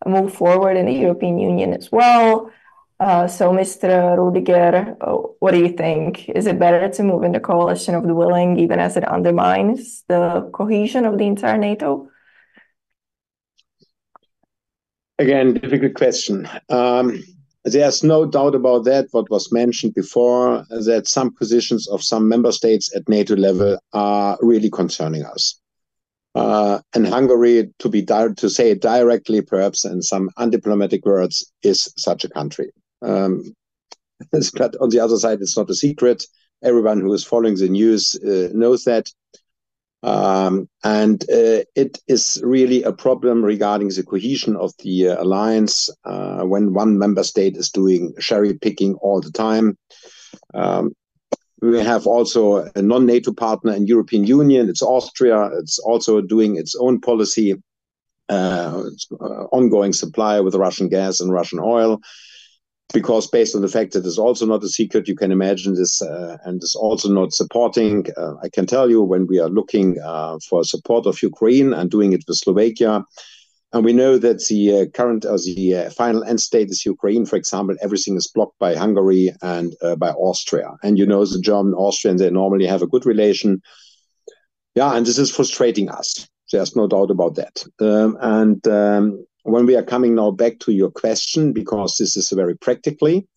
[SPEAKER 1] move forward in the European Union as well. So, Mr. Rudiger, what do you think? Is it better to move in the coalition of the willing, even as it undermines the cohesion of the entire NATO?
[SPEAKER 2] Again, difficult question. There's no doubt about that, what was mentioned before, that some positions of some member states at NATO level are really concerning us. And Hungary, to say it directly, perhaps in some undiplomatic words, is such a country. But on the other side, it's not a secret. Everyone who is following the news knows that. And it is really a problem regarding the cohesion of the alliance when one member state is doing cherry picking all the time. We have also a non-NATO partner in European Union. It's Austria. It's also doing its own policy, ongoing supply with Russian gas and Russian oil. Because based on the fact that it's also not a secret, you can imagine this, and it's also not supporting. I can tell you, when we are looking for support of Ukraine and doing it with Slovakia, and we know that the current or the final end state is Ukraine, for example, everything is blocked by Hungary and by Austria. And you know, the German Austrians, they normally have a good relation. Yeah, and this is frustrating us. There's no doubt about that. When we are coming now back to your question, because this is very practically,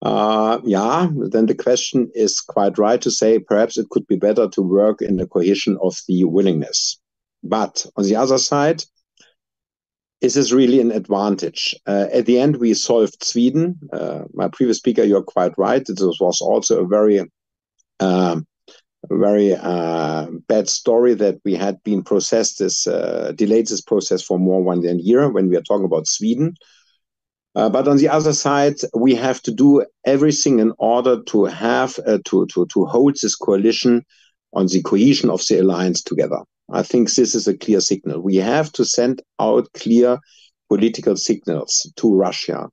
[SPEAKER 2] Then the question is quite right to say perhaps it could be better to work in the cohesion of the willingness. But on the other side, is this really an advantage? At the end, we solved Sweden. My previous speaker, you're quite right. This was also a very bad story that we had been delayed this process for more than a year when we are talking about Sweden. But on the other side, we have to do everything in order to have to hold this coalition on the cohesion of the alliance together. I think this is a clear signal. We have to send out clear political signals to Russia.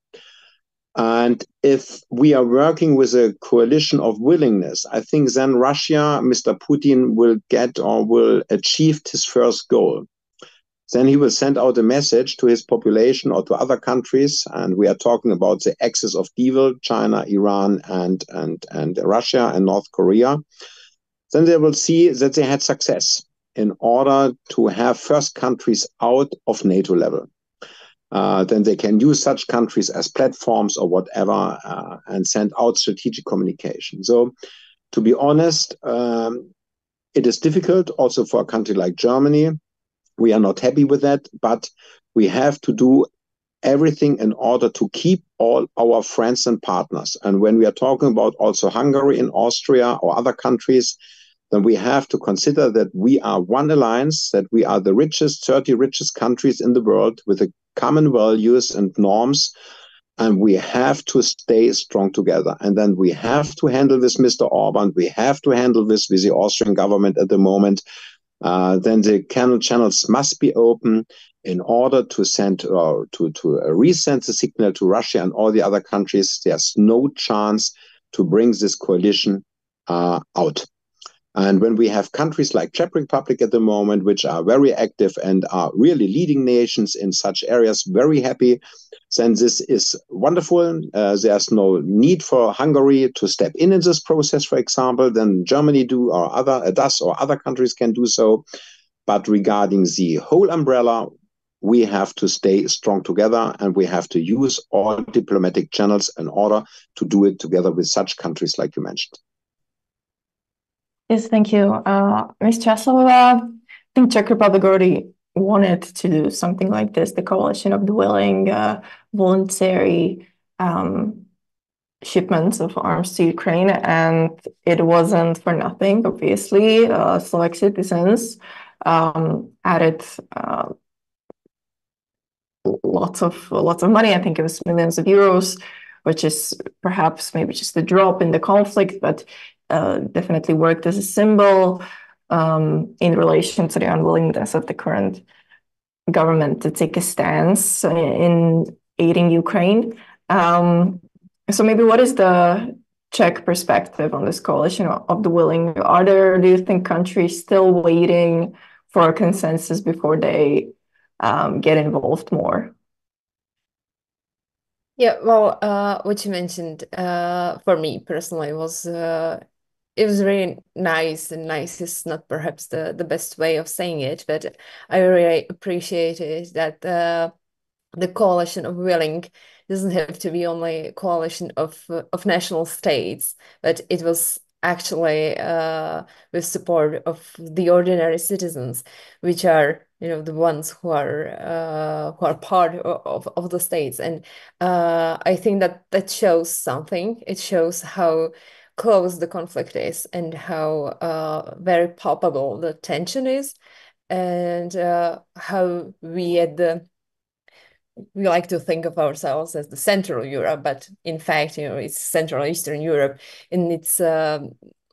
[SPEAKER 2] And if we are working with a coalition of willingness, I think then Russia, Mr. Putin, will get or will achieve his first goal. Then he will send out a message to his population or to other countries, and we are talking about the axis of evil, China, Iran, and Russia and North Korea. Then they will see that they had success in order to have first countries out of NATO level. Then they can use such countries as platforms or whatever and send out strategic communication. So to be honest, it is difficult also for a country like Germany. We are not happy with that, but we have to do everything in order to keep all our friends and partners. And when we are talking about also Hungary and Austria or other countries, then we have to consider that we are one alliance, that we are the 30 richest countries in the world with the common values and norms, and we have to stay strong together. And then we have to handle this, Mr. Orban, we have to handle this with the Austrian government at the moment. Then the channels must be open in order to send or to resend the signal to Russia and all the other countries. There's no chance to bring this coalition out. And when we have countries like Czech Republic at the moment, which are very active and are really leading nations in such areas, very happy, then this is wonderful. There's no need for Hungary to step in this process, for example, then Germany does or other countries can do so. But regarding the whole umbrella, we have to stay strong together and we have to use all diplomatic channels in order to do it together with such countries like you mentioned.
[SPEAKER 1] Yes, thank you. Ms. Čáslavová, I think Czech Republic already wanted to do something like this, the coalition of the willing, voluntary shipments of arms to Ukraine, and it wasn't for nothing, obviously. Slovak citizens added lots of money. I think it was millions of euros, which is perhaps maybe just a drop in the conflict, but definitely worked as a symbol in relation to the unwillingness of the current government to take a stance in aiding Ukraine. So maybe what is the Czech perspective on this coalition of the willing? Do you think countries still waiting for a consensus before they get involved more?
[SPEAKER 3] Yeah, well, what you mentioned for me personally was it was really nice, and nice is not perhaps the best way of saying it, but I really appreciated that the coalition of willing doesn't have to be only a coalition of national states, but it was actually with support of the ordinary citizens, which are the ones who are part of the states. And I think that shows something. It shows how close the conflict is and how very palpable the tension is, and how we like to think of ourselves as the Central Europe, but in fact, it's Central Eastern Europe, and it's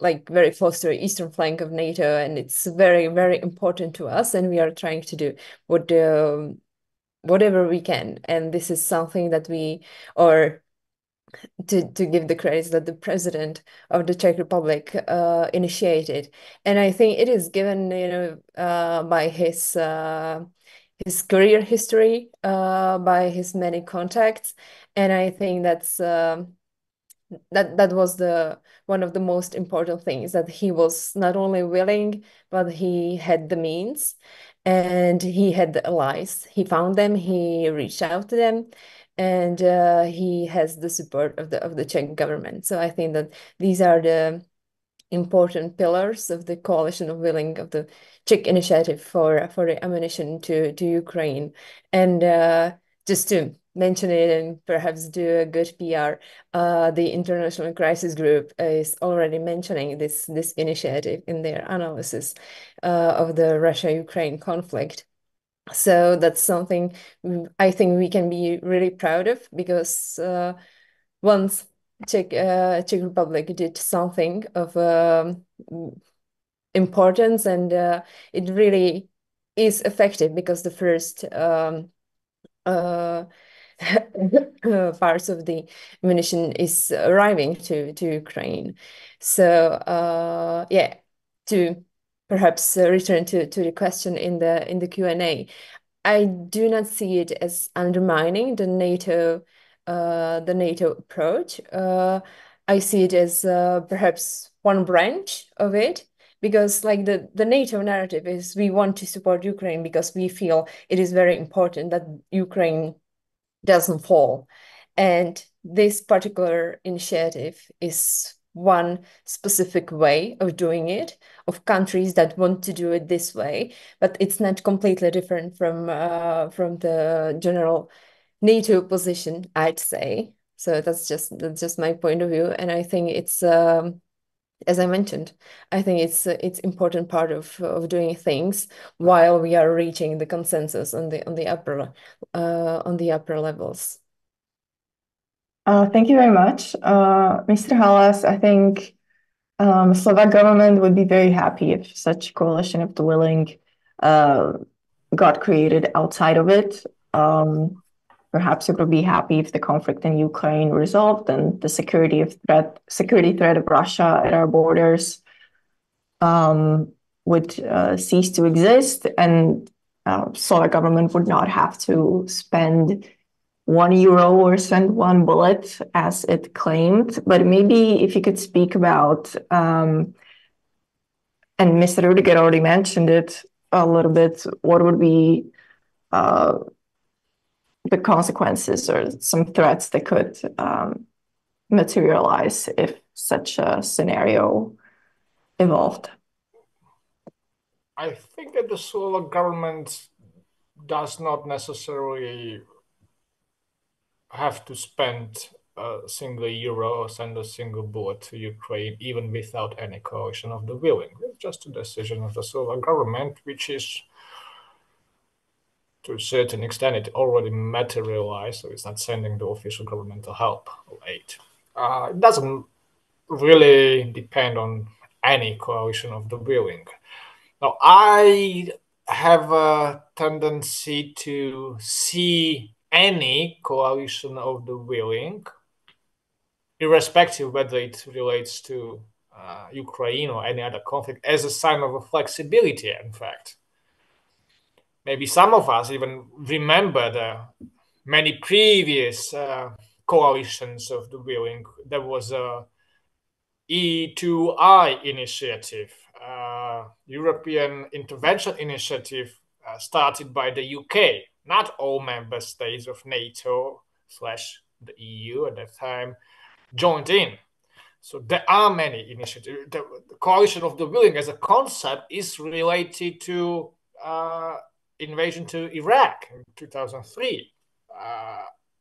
[SPEAKER 3] like very close to the eastern flank of NATO, and it's very, very important to us, and we are trying to do whatever we can. And this is something that to give the credits that the president of the Czech Republic initiated. And I think it is given, by his career history, by his many contacts. And I think that was one of the most important things, that he was not only willing, but he had the means. and he had allies. He found them, he reached out to them, and he has the support of the Czech government. So I think that these are the important pillars of the coalition of willing of the Czech initiative for the ammunition to Ukraine. And just to mention it and perhaps do a good PR, the International Crisis Group is already mentioning this initiative in their analysis of the Russia-Ukraine conflict. So that's something I think we can be really proud of, because once Czech Republic did something of importance, and it really is effective, because the first parts of the ammunition is arriving to Ukraine. So yeah, to perhaps return to the question in the Q&A, I do not see it as undermining the NATO approach. I see it as perhaps one branch of it, because like the NATO narrative is we want to support Ukraine because we feel it is very important that Ukraine doesn't fall. And this particular initiative is one specific way of doing it, of countries that want to do it this way, but it's not completely different from the general NATO position, I'd say. So that's just my point of view, and I think it's as I mentioned, I think it's important part of doing things while we are reaching the consensus on the upper levels.
[SPEAKER 1] Thank you very much, Mr. Halas. I think Slovak government would be very happy if such coalition of the willing got created outside of it. Perhaps it would be happy if the conflict in Ukraine resolved and the security threat of Russia at our borders would cease to exist, and Slovak government would not have to spend €1 or send one bullet as it claimed. But maybe if you could speak about, and Mr. Rudiger already mentioned it a little bit, what would be the consequences or some threats that could materialize if such a scenario evolved?
[SPEAKER 4] I think that the Slovak government does not necessarily have to spend a single euro or send a single bullet to Ukraine, even without any coalition of the willing. It's just a decision of the Slovak government, which is, to a certain extent, it already materialized, so it's not sending the official governmental help or aid. It doesn't really depend on any coalition of the willing. Now, I have a tendency to see any coalition of the willing, irrespective whether it relates to Ukraine or any other conflict, as a sign of a flexibility, in fact. Maybe some of us even remember the many previous coalitions of the willing. There was a E2I initiative, European Intervention Initiative, started by the UK. Not all member states of NATO / the EU at that time joined in. So there are many initiatives. The coalition of the willing as a concept is related to invasion to Iraq in 2003.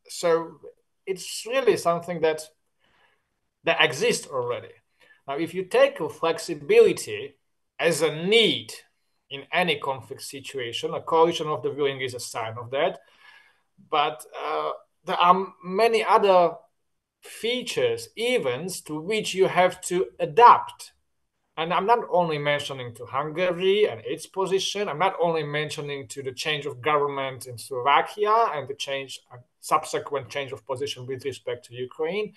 [SPEAKER 4] So it's really something that exists already. Now, if you take a flexibility as a need in any conflict situation, a coalition of the willing is a sign of that. But there are many other features, events to which you have to adapt. And I'm not only mentioning to Hungary and its position. I'm not only mentioning to the change of government in Slovakia and the subsequent change of position with respect to Ukraine.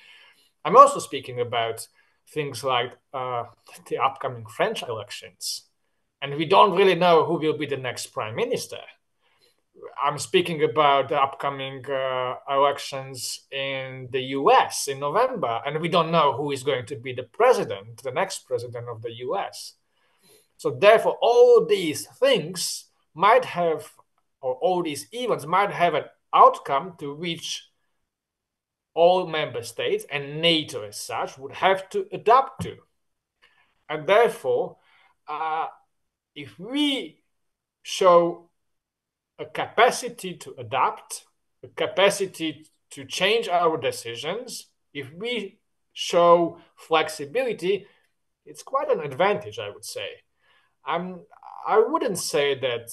[SPEAKER 4] I'm also speaking about things like the upcoming French elections. And we don't really know who will be the next prime minister. I'm speaking about the upcoming elections in the US in November, and we don't know who is going to be the next president of the US. So therefore, all these things might have, or all these events might have an outcome to which all member states and NATO as such would have to adapt to. And therefore, if we show a capacity to adapt, a capacity to change our decisions, if we show flexibility, it's quite an advantage, I would say. I wouldn't say that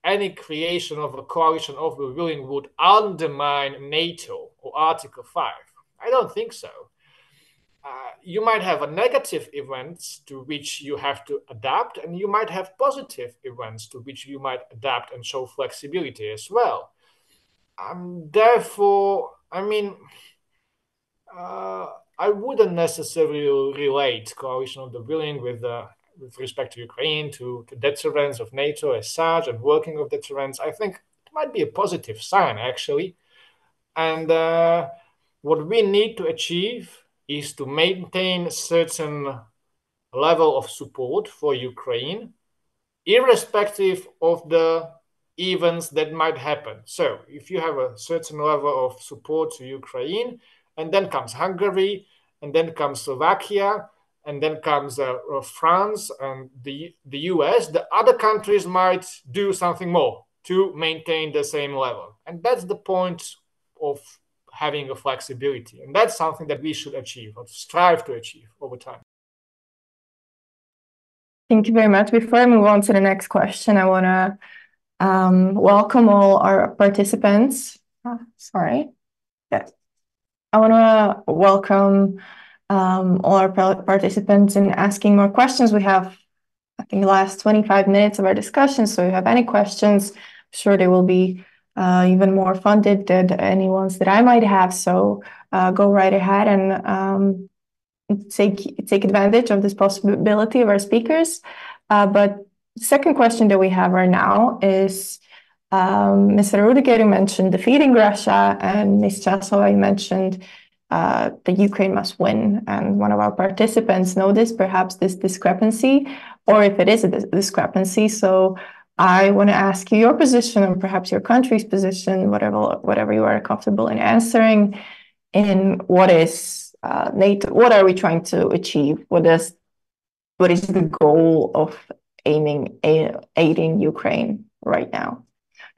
[SPEAKER 4] any creation of a coalition of the willing would undermine NATO or Article 5. I don't think so. You might have a negative events to which you have to adapt, and you might have positive events to which you might adapt and show flexibility as well. Therefore, I mean, I wouldn't necessarily relate coalition of the willing with respect to Ukraine to deterrence of NATO as such and working of deterrence. I think it might be a positive sign, actually. And what we need to achieve is to maintain a certain level of support for Ukraine, irrespective of the events that might happen. So if you have a certain level of support to Ukraine, and then comes Hungary, and then comes Slovakia, and then comes France and the US, the other countries might do something more to maintain the same level. And that's the point of having a flexibility. And that's something that we should achieve or strive to achieve over time.
[SPEAKER 1] Thank you very much. Before I move on to the next question, I want to welcome all our participants. I want to welcome all our participants in asking more questions. We have, I think, the last 25 minutes of our discussion. So if you have any questions, I'm sure they will be even more funded than any ones that I might have. So go right ahead and take advantage of this possibility of our speakers. But the second question that we have right now is Mr. Rudiger, you mentioned defeating Russia, and Ms. Časova, you mentioned that Ukraine must win. And one of our participants noticed perhaps this discrepancy, or if it is a discrepancy. So I want to ask you your position, or perhaps your country's position, whatever you are comfortable in answering, in what is NATO, what are we trying to achieve? What is the goal of aiding Ukraine right now?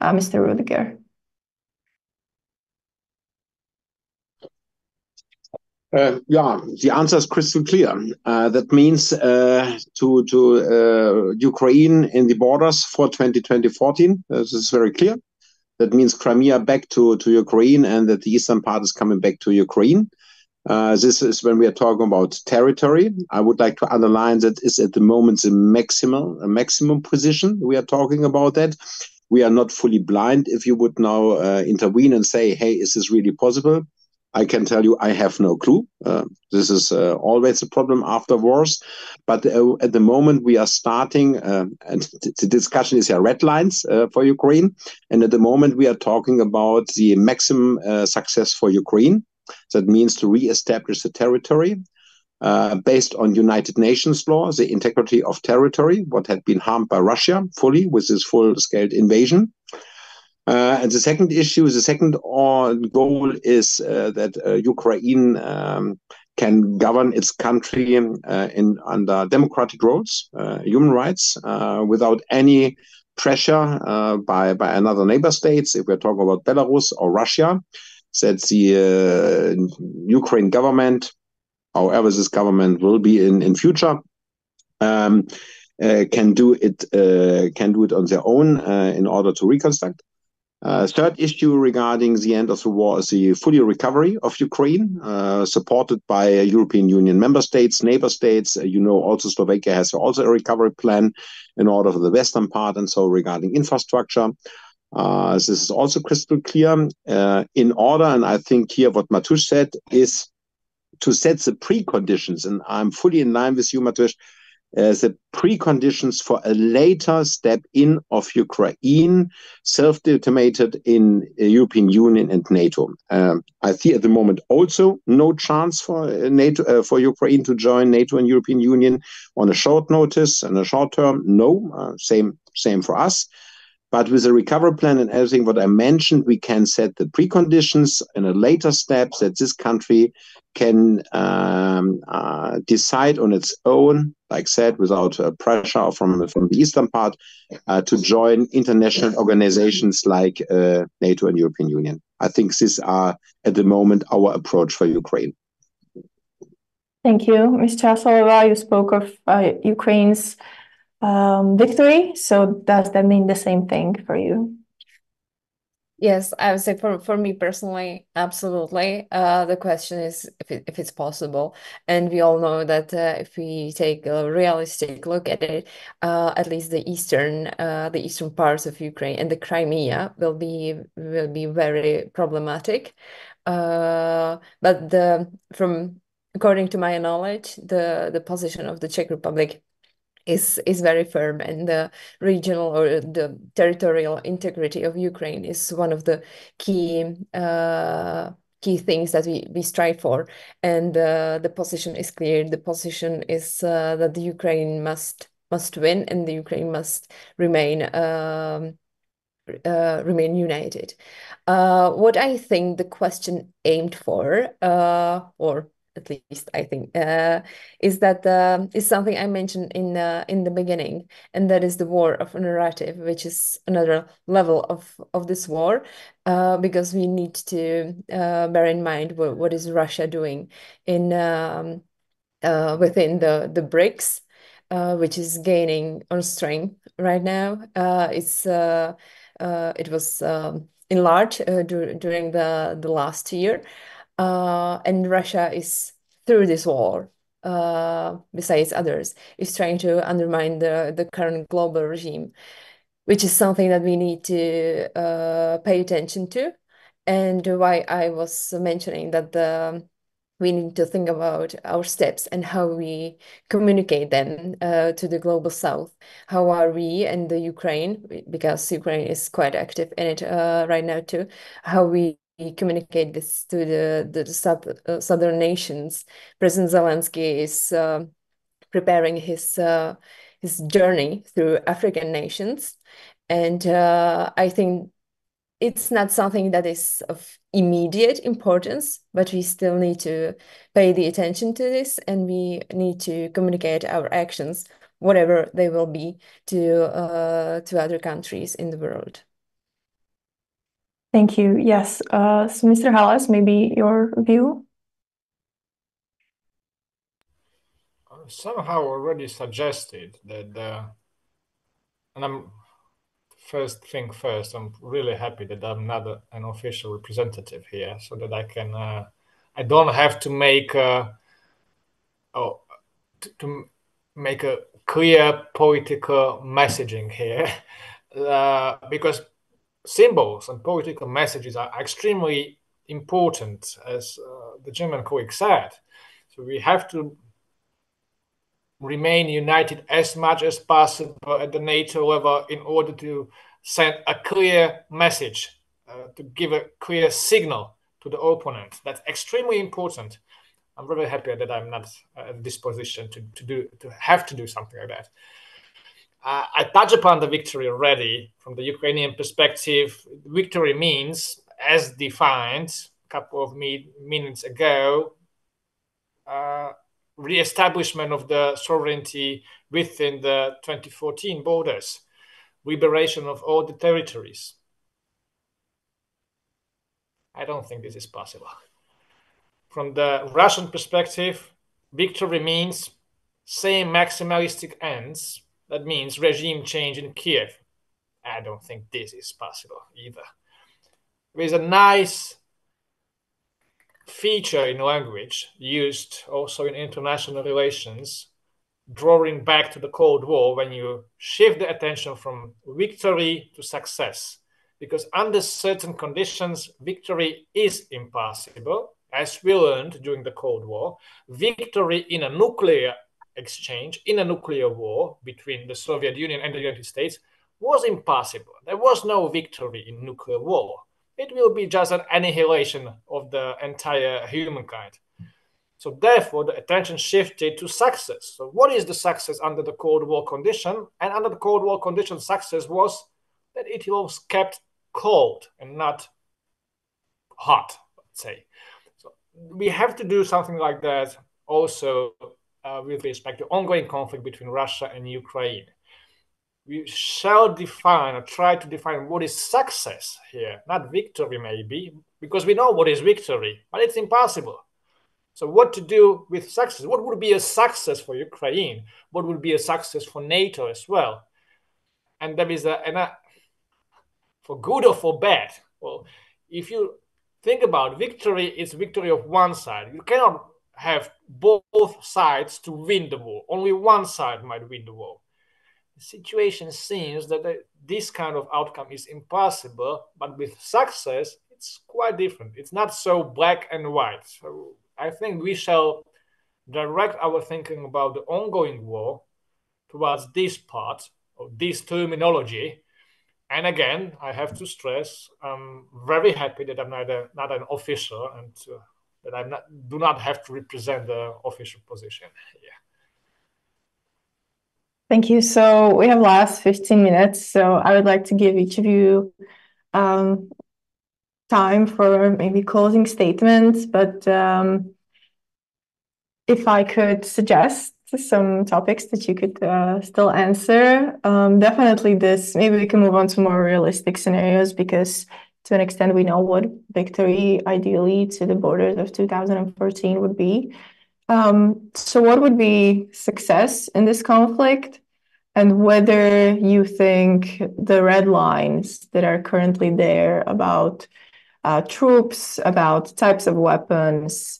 [SPEAKER 1] Mr. Rudiger.
[SPEAKER 2] The answer is crystal clear. That means to Ukraine in the borders for 2014. This is very clear. That means Crimea back to Ukraine, and that the eastern part is coming back to Ukraine. This is when we are talking about territory. I would like to underline that is at the moment a maximum position. We are talking about that. We are not fully blind. If you would now intervene and say, hey, is this really possible? I can tell you I have no clue. This is always a problem after wars. But at the moment we are starting, and the discussion is here, red lines for Ukraine. And at the moment we are talking about the maximum success for Ukraine. That means to re-establish the territory based on United Nations law, the integrity of territory, what had been harmed by Russia fully with this full-scale invasion. And the second issue, the second goal is that Ukraine can govern its country under democratic rules, human rights, without any pressure by another neighbor states. If we're talking about Belarus or Russia, that the Ukraine government, however this government will be in future, can do it on their own in order to reconstruct. Third issue regarding the end of the war is the full recovery of Ukraine, supported by European Union member states, neighbor states. Also Slovakia has also a recovery plan in order for the western part, and so regarding infrastructure. This is also crystal clear in order, and I think here what Matusz said is to set the preconditions, and I'm fully in line with you, Matusz, the preconditions for a later step in of Ukraine, self-determined in European Union and NATO. I see at the moment also no chance for NATO for Ukraine to join NATO and European Union on a short notice and a short term. No, same for us. But with the recovery plan and everything what I mentioned, we can set the preconditions in a later step that this country can decide on its own, like said, without pressure from the eastern part, to join international organizations like NATO and European Union. I think these are, at the moment, our approach for Ukraine.
[SPEAKER 1] Thank you. Ms. Čáslalová, you spoke of Ukraine's victory. So does that mean the same thing for you?
[SPEAKER 3] Yes, I would say for me personally, absolutely. The question is if it's possible. And we all know that if we take a realistic look at it, at least the eastern parts of Ukraine and the Crimea will be very problematic. But according to my knowledge, the position of the Czech Republic is very firm, and the regional or the territorial integrity of Ukraine is one of the key things that we strive for. And the position is clear. The position is that the Ukraine must win, and the Ukraine must remain united. What I think the question aimed for, or at least I think, is that is something I mentioned in the beginning, and that is the war of narrative, which is another level of this war, because we need to bear in mind what is Russia doing in within the BRICS, which is gaining on strength right now. It was enlarged during the last year. And Russia is, through this war, besides others, is trying to undermine the current global regime, which is something that we need to pay attention to. And why I was mentioning that we need to think about our steps and how we communicate them to the global south. How are we and the Ukraine, because Ukraine is quite active in it right now too, how we communicate this to the southern nations. President Zelensky is preparing his journey through African nations, and I think it's not something that is of immediate importance, but we still need to pay the attention to this, and we need to communicate our actions, whatever they will be, to other countries in the world.
[SPEAKER 1] Thank you. Yes. So Mr. Halas, maybe your view?
[SPEAKER 4] Somehow already suggested that, and first thing first, I'm really happy that I'm not an official representative here, so that I can, I don't have to make to make a clear political messaging here, because symbols and political messages are extremely important, as the German colleague said. So we have to remain united as much as possible at the NATO level in order to send a clear message, to give a clear signal to the opponent. That's extremely important. I'm very happy that I'm not at this position to have to do something like that. I touched upon the victory already from the Ukrainian perspective. Victory means, as defined a couple of minutes ago, re-establishment of the sovereignty within the 2014 borders, liberation of all the territories. I don't think this is possible. From the Russian perspective, victory means same maximalistic ends. That means regime change in Kiev. I don't think this is possible either. There is a nice feature in language used also in international relations, drawing back to the Cold War, when you shift the attention from victory to success. Because under certain conditions, victory is impossible, as we learned during the Cold War. Victory in a nuclear exchange, in a nuclear war between the Soviet Union and the United States, was impossible. There was no victory in nuclear war. It will be just an annihilation of the entire humankind. So therefore, the attention shifted to success. So what is the success under the Cold War condition? And under the Cold War condition, success was that it was kept cold and not hot, let's say. So we have to do something like that also with respect to ongoing conflict between Russia and Ukraine. We shall define or try to define what is success here, not victory maybe, because we know what is victory, but it's impossible. So what to do with success? What would be a success for Ukraine? What would be a success for NATO as well? And there is for good or for bad. Well, if you think about victory, it's victory of one side. You cannot have both sides to win the war. Only one side might win the war. The situation seems that this kind of outcome is impossible, but with success, it's quite different. It's not so black and white. So I think we shall direct our thinking about the ongoing war towards this part of this terminology. And again, I have to stress, I'm very happy that I'm not an official and that I do not have to represent the official position. Yeah.
[SPEAKER 1] Thank you. So we have last 15 minutes. So I would like to give each of you time for maybe closing statements. But if I could suggest some topics that you could still answer, definitely this, maybe we can move on to more realistic scenarios, because to an extent we know what victory ideally to the borders of 2014 would be. So what would be success in this conflict, and whether you think the red lines that are currently there about troops, about types of weapons,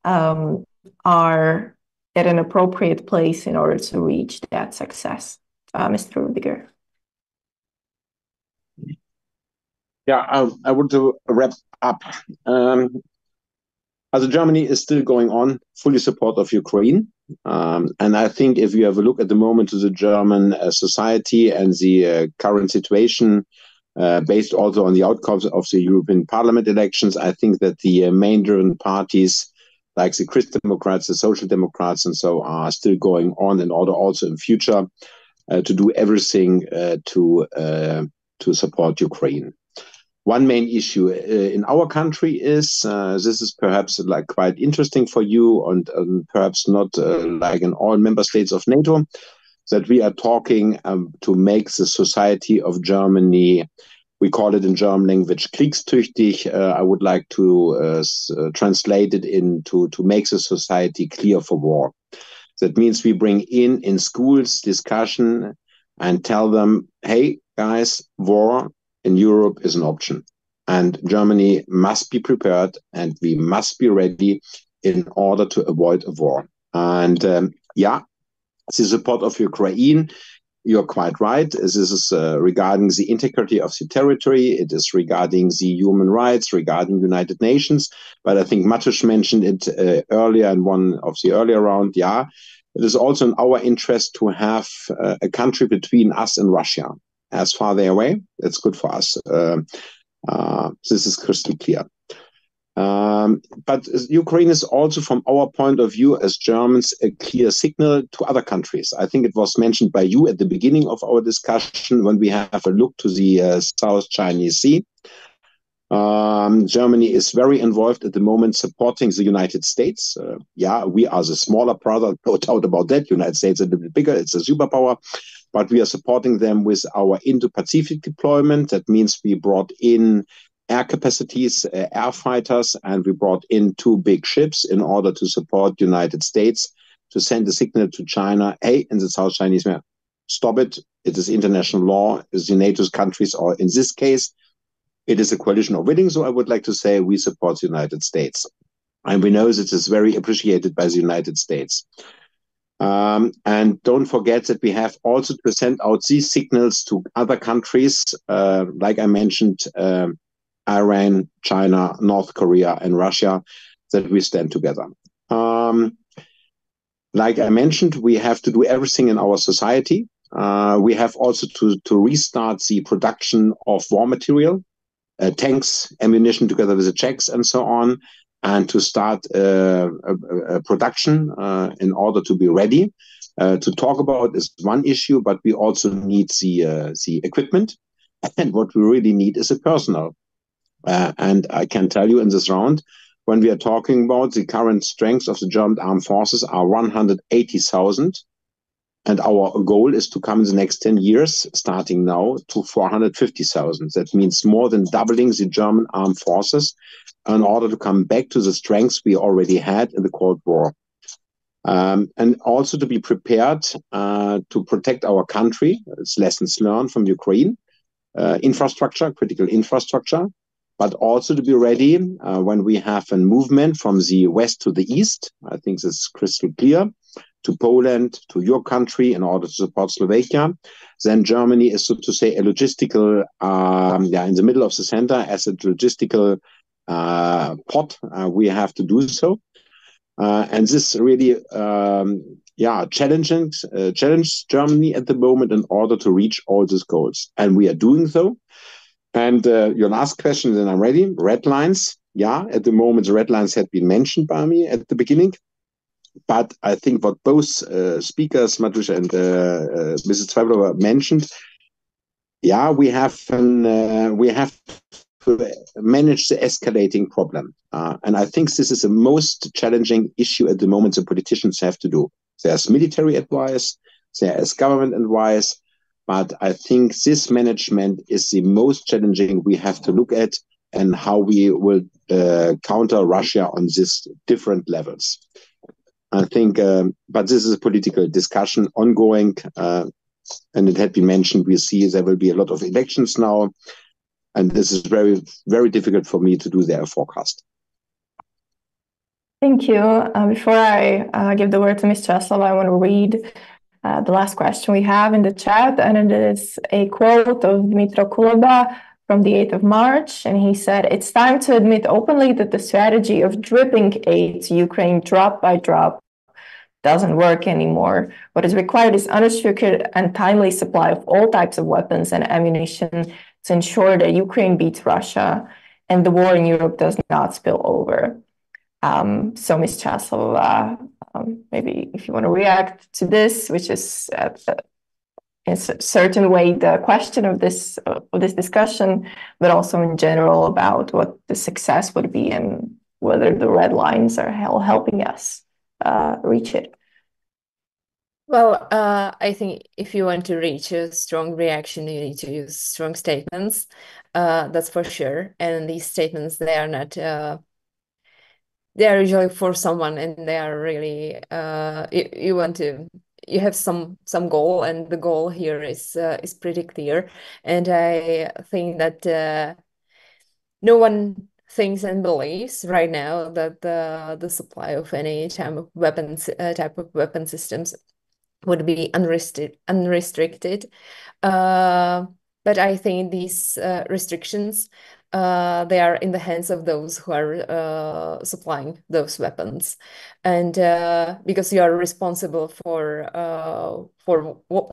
[SPEAKER 1] are at an appropriate place in order to reach that success. Mr. Rudiger.
[SPEAKER 2] Yeah, I want to wrap up. As Germany is still going on, fully support of Ukraine. And I think if you have a look at the moment to the German society and the current situation, based also on the outcomes of the European Parliament elections, I think that the main German parties, like the Christian Democrats, the Social Democrats, and so are still going on in order also in future to do everything to support Ukraine. One main issue in our country is, this is perhaps like quite interesting for you and perhaps not like in all member states of NATO, that we are talking to make the society of Germany, we call it in German language, kriegstüchtig. I would like to translate it into to make the society clear for war. That means we bring in schools discussion and tell them, hey guys, war in Europe is an option, and Germany must be prepared and we must be ready in order to avoid a war. And the support of Ukraine, you're quite right. This is regarding the integrity of the territory. It is regarding the human rights, regarding United Nations. But I think Matusz mentioned it earlier in one of the earlier round. Yeah, it is also in our interest to have a country between us and Russia. As far they away, it's good for us. This is crystal clear. But Ukraine is also, from our point of view as Germans, a clear signal to other countries. I think it was mentioned by you at the beginning of our discussion when we have a look to the South Chinese Sea. Germany is very involved at the moment supporting the United States. We are the smaller brother, no doubt about that. United States is a little bit bigger, it's a superpower. But we are supporting them with our Indo-Pacific deployment. That means we brought in air capacities, air fighters, and we brought in 2 big ships in order to support the United States, to send a signal to China, hey, in the South Chinese Sea, stop it. It is international law. It's the NATO's countries, or in this case, it is a coalition of willing. So I would like to say we support the United States. And we know that it is very appreciated by the United States. And don't forget that we have also to send out these signals to other countries, like I mentioned, Iran, China, North Korea, and Russia, that we stand together. Like I mentioned, we have to do everything in our society. We have also to restart the production of war material, tanks, ammunition, together with the Czechs and so on, and to start a production in order to be ready. To talk about is one issue, but we also need the equipment. And what we really need is a personnel. And I can tell you in this round, when we are talking about the current strengths of the German armed forces are 180,000. And our goal is to come in the next 10 years, starting now, to 450,000. That means more than doubling the German armed forces in order to come back to the strengths we already had in the Cold War. And also to be prepared to protect our country. It's lessons learned from Ukraine. Infrastructure, critical infrastructure, but also to be ready when we have a movement from the west to the east. I think this is crystal clear. To Poland, to your country, in order to support Slovakia. Then Germany is, so to say, a logistical, in the middle of the center as a logistical pot. We have to do so. And this really, challenge Germany at the moment in order to reach all these goals. And we are doing so. And your last question, then I'm ready. Red lines. Yeah, at the moment, the red lines had been mentioned by me at the beginning. But I think what both speakers, Matusha and Mrs. Tveblova, mentioned, we have to manage the escalating problem. And I think this is the most challenging issue at the moment the politicians have to do. There's military advice, there is government advice, but I think this management is the most challenging we have to look at, and how we will counter Russia on these different levels. I think, but this is a political discussion ongoing, and it had been mentioned, we see there will be a lot of elections now, and this is very, very difficult for me to do their forecast.
[SPEAKER 1] Thank you. Before I give the word to Ms. Čáslav, I want to read the last question we have in the chat, and it is a quote of Dmytro Kuleba from the 8th of March, and he said, "It's time to admit openly that the strategy of dripping aid to Ukraine drop by drop doesn't work anymore. What is required is unrestricted and timely supply of all types of weapons and ammunition to ensure that Ukraine beats Russia and the war in Europe does not spill over." So, Ms. Čáslav, maybe if you want to react to this, which is in a certain way the question of this discussion, but also in general about what the success would be and whether the red lines are helping us reach it.
[SPEAKER 3] Well, I think if you want to reach a strong reaction, you need to use strong statements. That's for sure. And these statements, they are not. They are usually for someone, and they are really. You have some goal, and the goal here is pretty clear. And I think that no one thinks and believes right now that the supply of any type of weapon systems would be unrestricted. But I think these restrictions, they are in the hands of those who are supplying those weapons, and because you are responsible for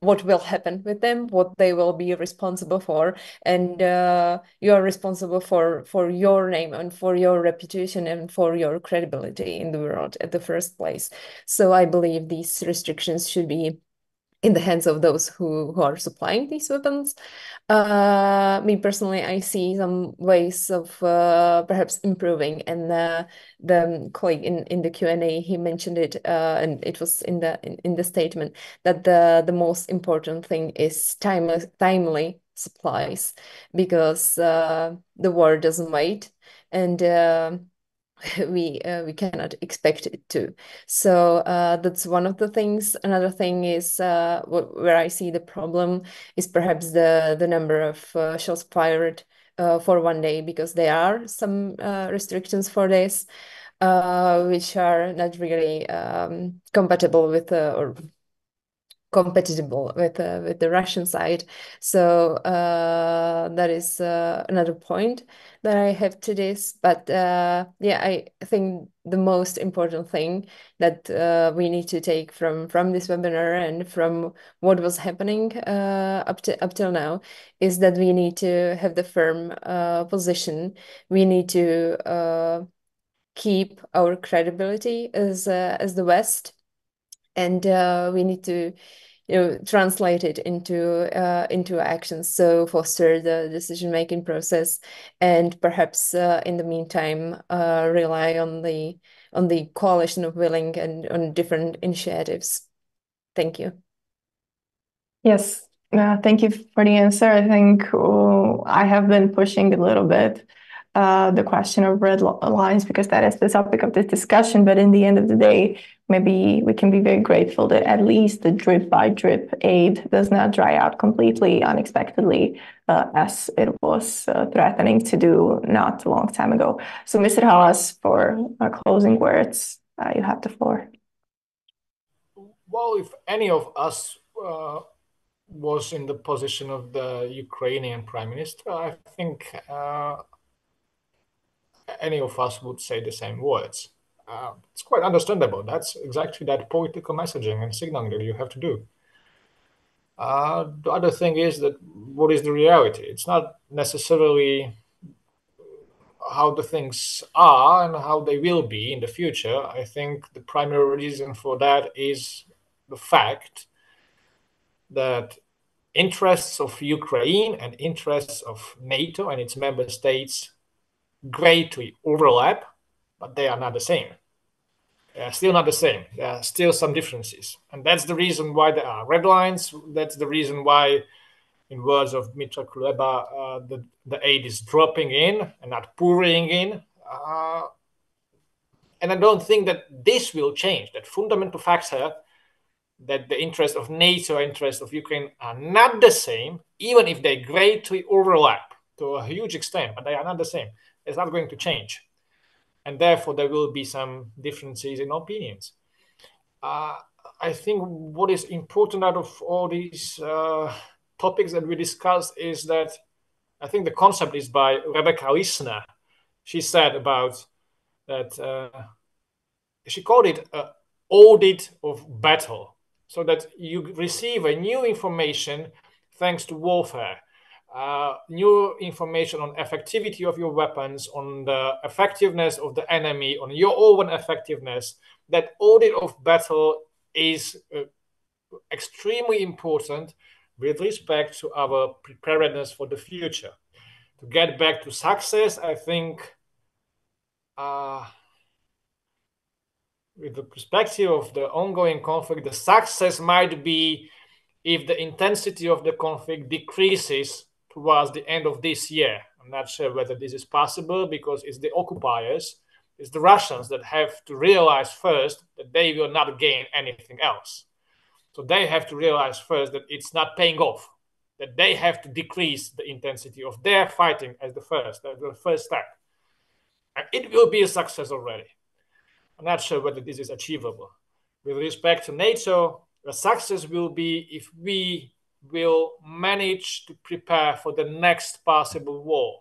[SPEAKER 3] what will happen with them, what they will be responsible for, and you are responsible for your name and for your reputation and for your credibility in the world at the first place. So I believe these restrictions should be in the hands of those who are supplying these weapons. Me personally, I see some ways of perhaps improving, and the colleague in the Q&A, he mentioned it, and it was in the statement, that the most important thing is timely supplies, because the war doesn't wait, and we cannot expect it to. So that's one of the things. Another thing is where I see the problem is perhaps the number of shots fired for one day, because there are some restrictions for this, which are not really compatible with or compatible with the Russian side. So that is another point that I have to this. But I think the most important thing that we need to take from this webinar and from what was happening up till now is that we need to have the firm position. We need to keep our credibility as the West, and we need to translate it into action, so foster the decision-making process, and perhaps in the meantime rely on the coalition of willing and on different initiatives. Thank you.
[SPEAKER 1] Yes, thank you for the answer. I think I have been pushing a little bit the question of red lines, because that is the topic of this discussion. But in the end of the day, maybe we can be very grateful that at least the drip by drip aid does not dry out completely unexpectedly, as it was threatening to do not a long time ago. So Mr. Halas, for our closing words, you have the floor.
[SPEAKER 4] Well, if any of us was in the position of the Ukrainian Prime Minister, I think any of us would say the same words. It's quite understandable. That's exactly that political messaging and signaling that you have to do. The other thing is that what is the reality? It's not necessarily how the things are and how they will be in the future. I think the primary reason for that is the fact that interests of Ukraine and interests of NATO and its member states greatly overlap, but they are not the same. They are still not the same. There are still some differences. And that's the reason why there are red lines. That's the reason why, in words of Mitra Kuleba, the aid is dropping in and not pouring in. And I don't think that this will change. That fundamental factor that the interests of NATO and interests of Ukraine are not the same, even if they greatly overlap to a huge extent, but they are not the same. It's not going to change. And therefore, there will be some differences in opinions. I think what is important out of all these topics that we discussed is that I think the concept is by Rebecca Lisner. She said about that, she called it an audit of battle, so that you receive a new information thanks to warfare. New information on effectivity of your weapons, on the effectiveness of the enemy, on your own effectiveness. That audit of battle is extremely important with respect to our preparedness for the future. To get back to success, I think with the perspective of the ongoing conflict, the success might be if the intensity of the conflict decreases towards the end of this year. I'm not sure whether this is possible, because it's the occupiers, it's the Russians that have to realize first that they will not gain anything else. So they have to realize first that it's not paying off, that they have to decrease the intensity of their fighting as the first step. And it will be a success already. I'm not sure whether this is achievable. With respect to NATO, a success will be if we will manage to prepare for the next possible war.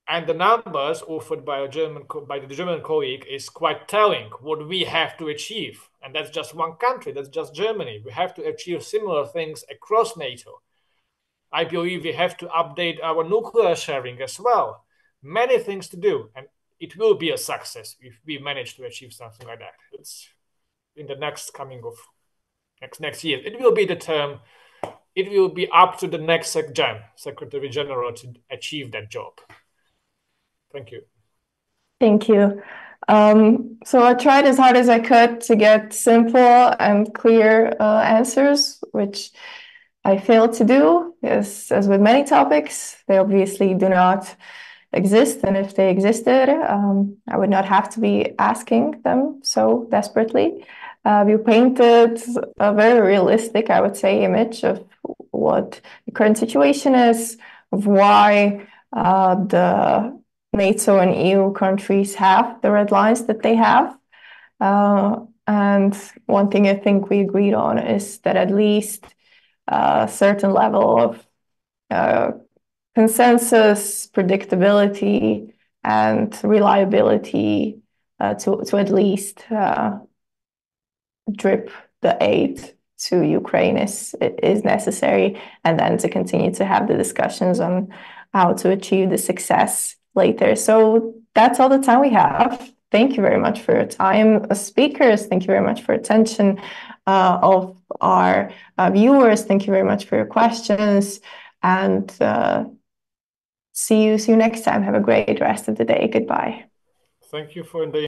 [SPEAKER 4] And the numbers offered by the German colleague is quite telling what we have to achieve. And that's just one country, that's just Germany. We have to achieve similar things across NATO. I believe we have to update our nuclear sharing as well. Many things to do, and it will be a success if we manage to achieve something like that. It's in the next coming of next year. It will be the term. It will be up to the next Secretary General, to achieve that job. Thank you.
[SPEAKER 1] Thank you. So I tried as hard as I could to get simple and clear answers, which I failed to do. Yes, as with many topics, they obviously do not exist, and if they existed, I would not have to be asking them so desperately. You painted a very realistic, I would say, image of what the current situation is, of why the NATO and EU countries have the red lines that they have. And one thing I think we agreed on is that at least a certain level of consensus, predictability, and reliability to at least drip the aid to Ukraine is necessary, and then to continue to have the discussions on how to achieve the success later. So that's all the time we have. Thank you very much for your time, speakers. Thank you very much for attention. of our viewers. Thank you very much for your questions, and see you next time. Have a great rest of the day. Goodbye.
[SPEAKER 4] Thank you for the